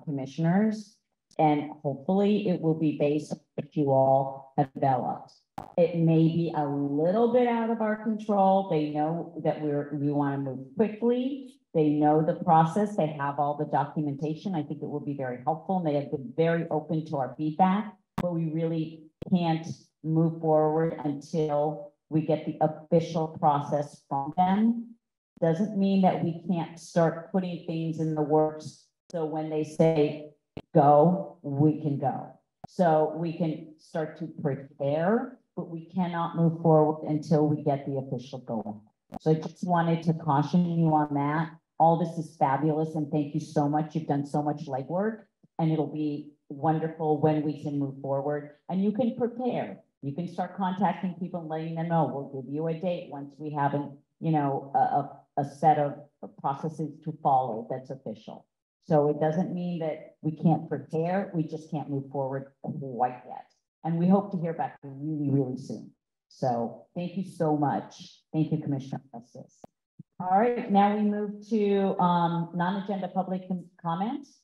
commissioners. And hopefully it will be based on what you all have developed. It may be a little bit out of our control. They know that we want to move quickly. They know the process. They have all the documentation. I think it will be very helpful. And they have been very open to our feedback, but we really can't move forward until we get the official process from them. Doesn't mean that we can't start putting things in the works. So when they say go, we can go. So we can start to prepare, but we cannot move forward until we get the official go. So I just wanted to caution you on that. All this is fabulous and thank you so much. You've done so much legwork and it'll be wonderful when we can move forward and you can prepare. You can start contacting people and letting them know. We'll give you a date once we have a set of processes to follow that's official. So it doesn't mean that we can't prepare. We just can't move forward quite yet. And we hope to hear back really, really soon. So thank you so much. Thank you, Commissioner Justice. All right, now we move to non-agenda public comments.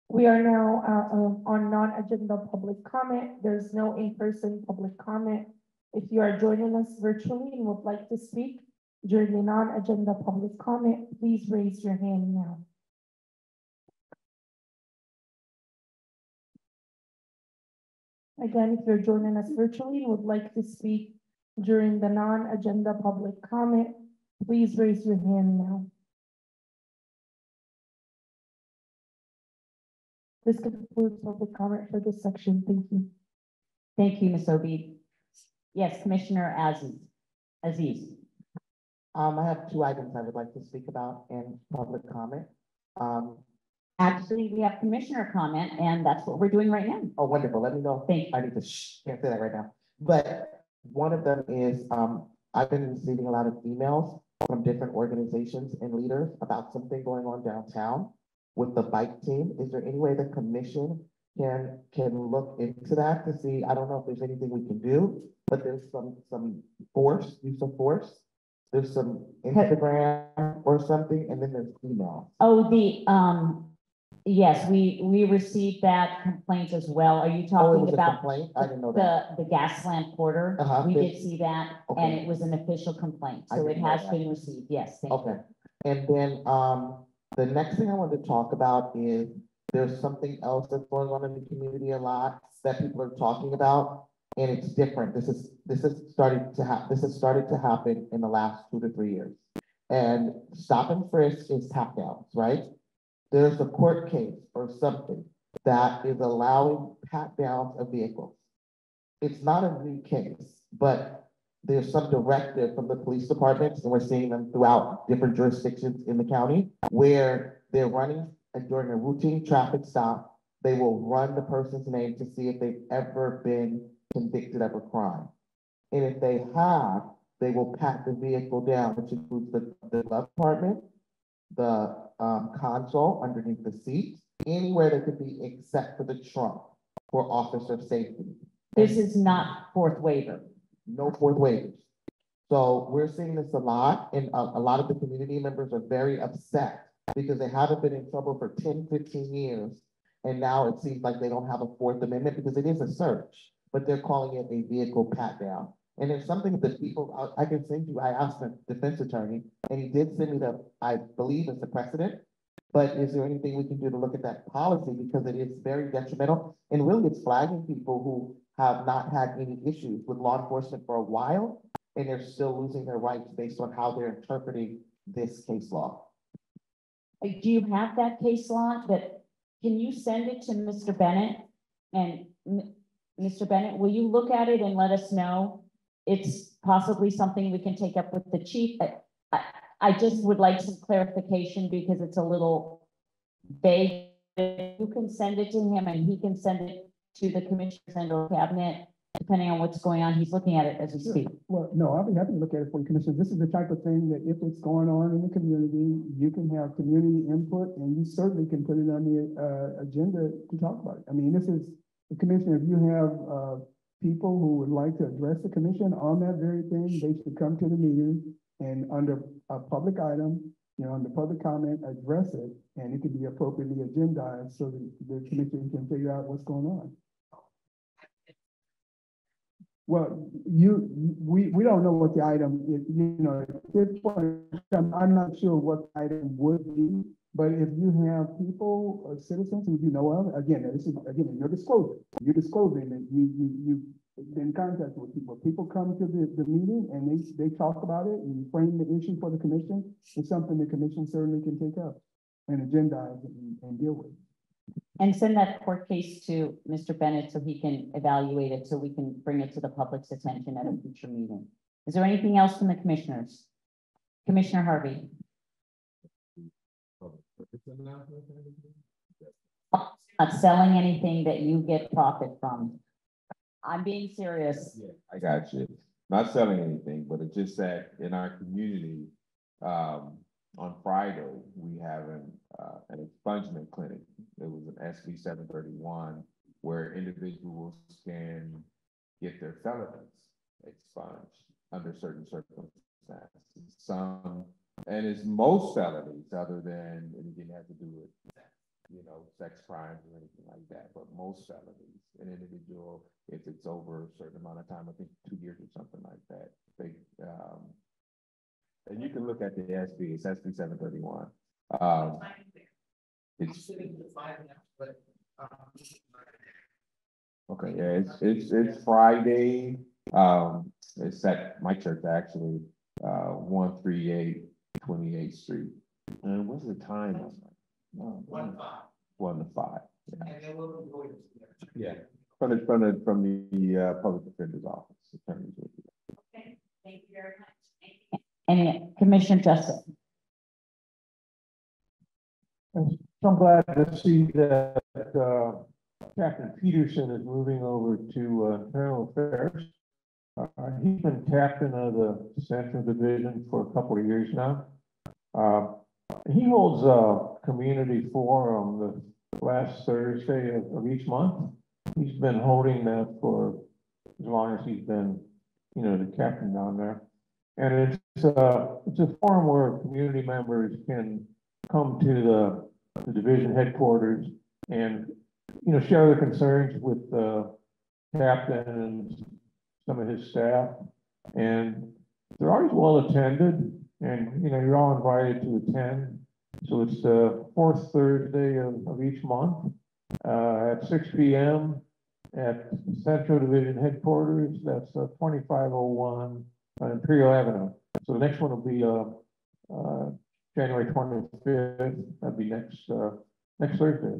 We are now on non-agenda public comment. There's no in-person public comment. If you are joining us virtually and would like to speak during the non-agenda public comment, please raise your hand now. Again, if you're joining us virtually and would like to speak during the non-agenda public comment, please raise your hand now. This concludes public comment for this section. Thank you.
Thank you, Ms. Obi. Yes, Commissioner Aziz.
I have two items I would like to speak about in public comment.
Actually, we have commissioner comment and that's what we're doing right now.
Oh, wonderful. Let me know.
Thank you.
I need to can't say that right now. But one of them is I've been receiving a lot of emails from different organizations and leaders about something going on downtown with the bike team. Is there any way the commission can look into that to see? I don't know if there's anything we can do, but there's some use of force. There's some Instagram or something, and then there's email.
Oh, yes, we received that complaint as well. Are you talking about
complaint? I didn't know that.
the Gaslamp Porter? We did see that, and it was an official complaint, so it has been received. Yes, thank you.
And then the next thing I want to talk about is there's something else that's going on in the community a lot that people are talking about, and it's different. This has started to happen in the last 2 to 3 years. And stop and frisk is tap downs, right? There's a court case or something that is allowing pat downs of vehicles. It's not a new case, but there's some directive from the police departments, and we're seeing them throughout different jurisdictions in the county, where they're running during a routine traffic stop. They will run the person's name to see if they've ever been convicted of a crime. And if they have, they will pat the vehicle down, which includes the glove compartment, the console underneath the seat, anywhere that could be except for the trunk for officer safety.
This is not fourth waiver.
No fourth waivers. So we're seeing this a lot, and a lot of the community members are very upset because they haven't been in trouble for 10, 15 years. And now it seems like they don't have a Fourth Amendment because it is a search, but they're calling it a vehicle pat down. And there's something that people, I can send you, I asked the defense attorney, and he did send me I believe it's a precedent, but is there anything we can do to look at that policy? Because it is very detrimental, and really it's flagging people who have not had any issues with law enforcement for a while, and they're still losing their rights based on how they're interpreting this case law.
Do you have that case law that can you send it to Mr. Bennett? And Mr. Bennett, will you look at it and let us know? It's possibly something we can take up with the chief. I just would like some clarification because it's a little vague. You can send it to him and he can send it to the commissioners and or cabinet, depending on what's going on. He's looking at it as we speak.
Well, no, I'll be happy to look at it for you, Commissioner. This is the type of thing that if it's going on in the community, you can have community input and you certainly can put it on the agenda to talk about it. I mean, this is, the Commissioner, if you have people who would like to address the commission on that very thing, they should come to the meeting and under a public item, you know, under public comment, address it, and it could be appropriately agendized so that the commission can figure out what's going on. Well, we don't know what the item is, you know, at this point, I'm not sure what the item would be, but if you have people, citizens who you know of, again, this is, again, your disclosure, you're disclosing that you've been in contact with people. People come to the meeting and they talk about it and frame the issue for the commission. It's something the commission certainly can take up and agendize and deal with.
And send that court case to Mr. Bennett so he can evaluate it, so we can bring it to the public's attention at a future meeting. Is there anything else from the commissioners? Commissioner Harvey. Not selling anything that you get profit from. I'm being serious.
Yeah, I got you. Not selling anything, but it's just that in our community, on Friday, we have an expungement clinic. It was an SB 731 where individuals can get their felonies expunged under certain circumstances. Some, and it's most felonies other than anything that has to do with, you know, sex crimes or anything like that, but most felonies, an individual, if it's over a certain amount of time, I think 2 years or something like that, they, and you can look at the SB, it's SB 731. It's okay, yeah, it's Friday. It's at my church actually, 138 28th Street. And what's the time? 1 to 5. 1 to 5. Yeah. From the public defender's office.
Okay, thank you very much. And Commissioner Jessup.
I'm glad to see that Captain Peterson is moving over to internal affairs. He's been captain of the Central Division for a couple of years now. He holds a community forum the last Thursday of each month. He's been holding that for as long as he's been, you know, the captain down there. And it's a forum where community members can come to the division headquarters and, you know, share their concerns with the captain and some of his staff. And they're always well attended, and, you know, you're all invited to attend. So it's the fourth Thursday of each month at 6 p.m. at Central Division headquarters. That's 2501 on Imperial Avenue. So the next one will be January 25th. That'll be next Thursday.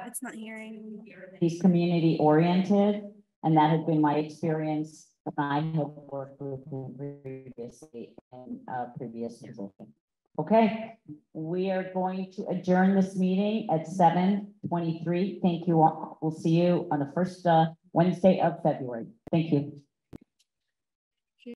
It's not hearing.
He's community oriented, and that had been my experience when I had worked with him previously in a previous position. Okay, we are going to adjourn this meeting at 7:23. Thank you all. We'll see you on the first Wednesday of February. Thank you.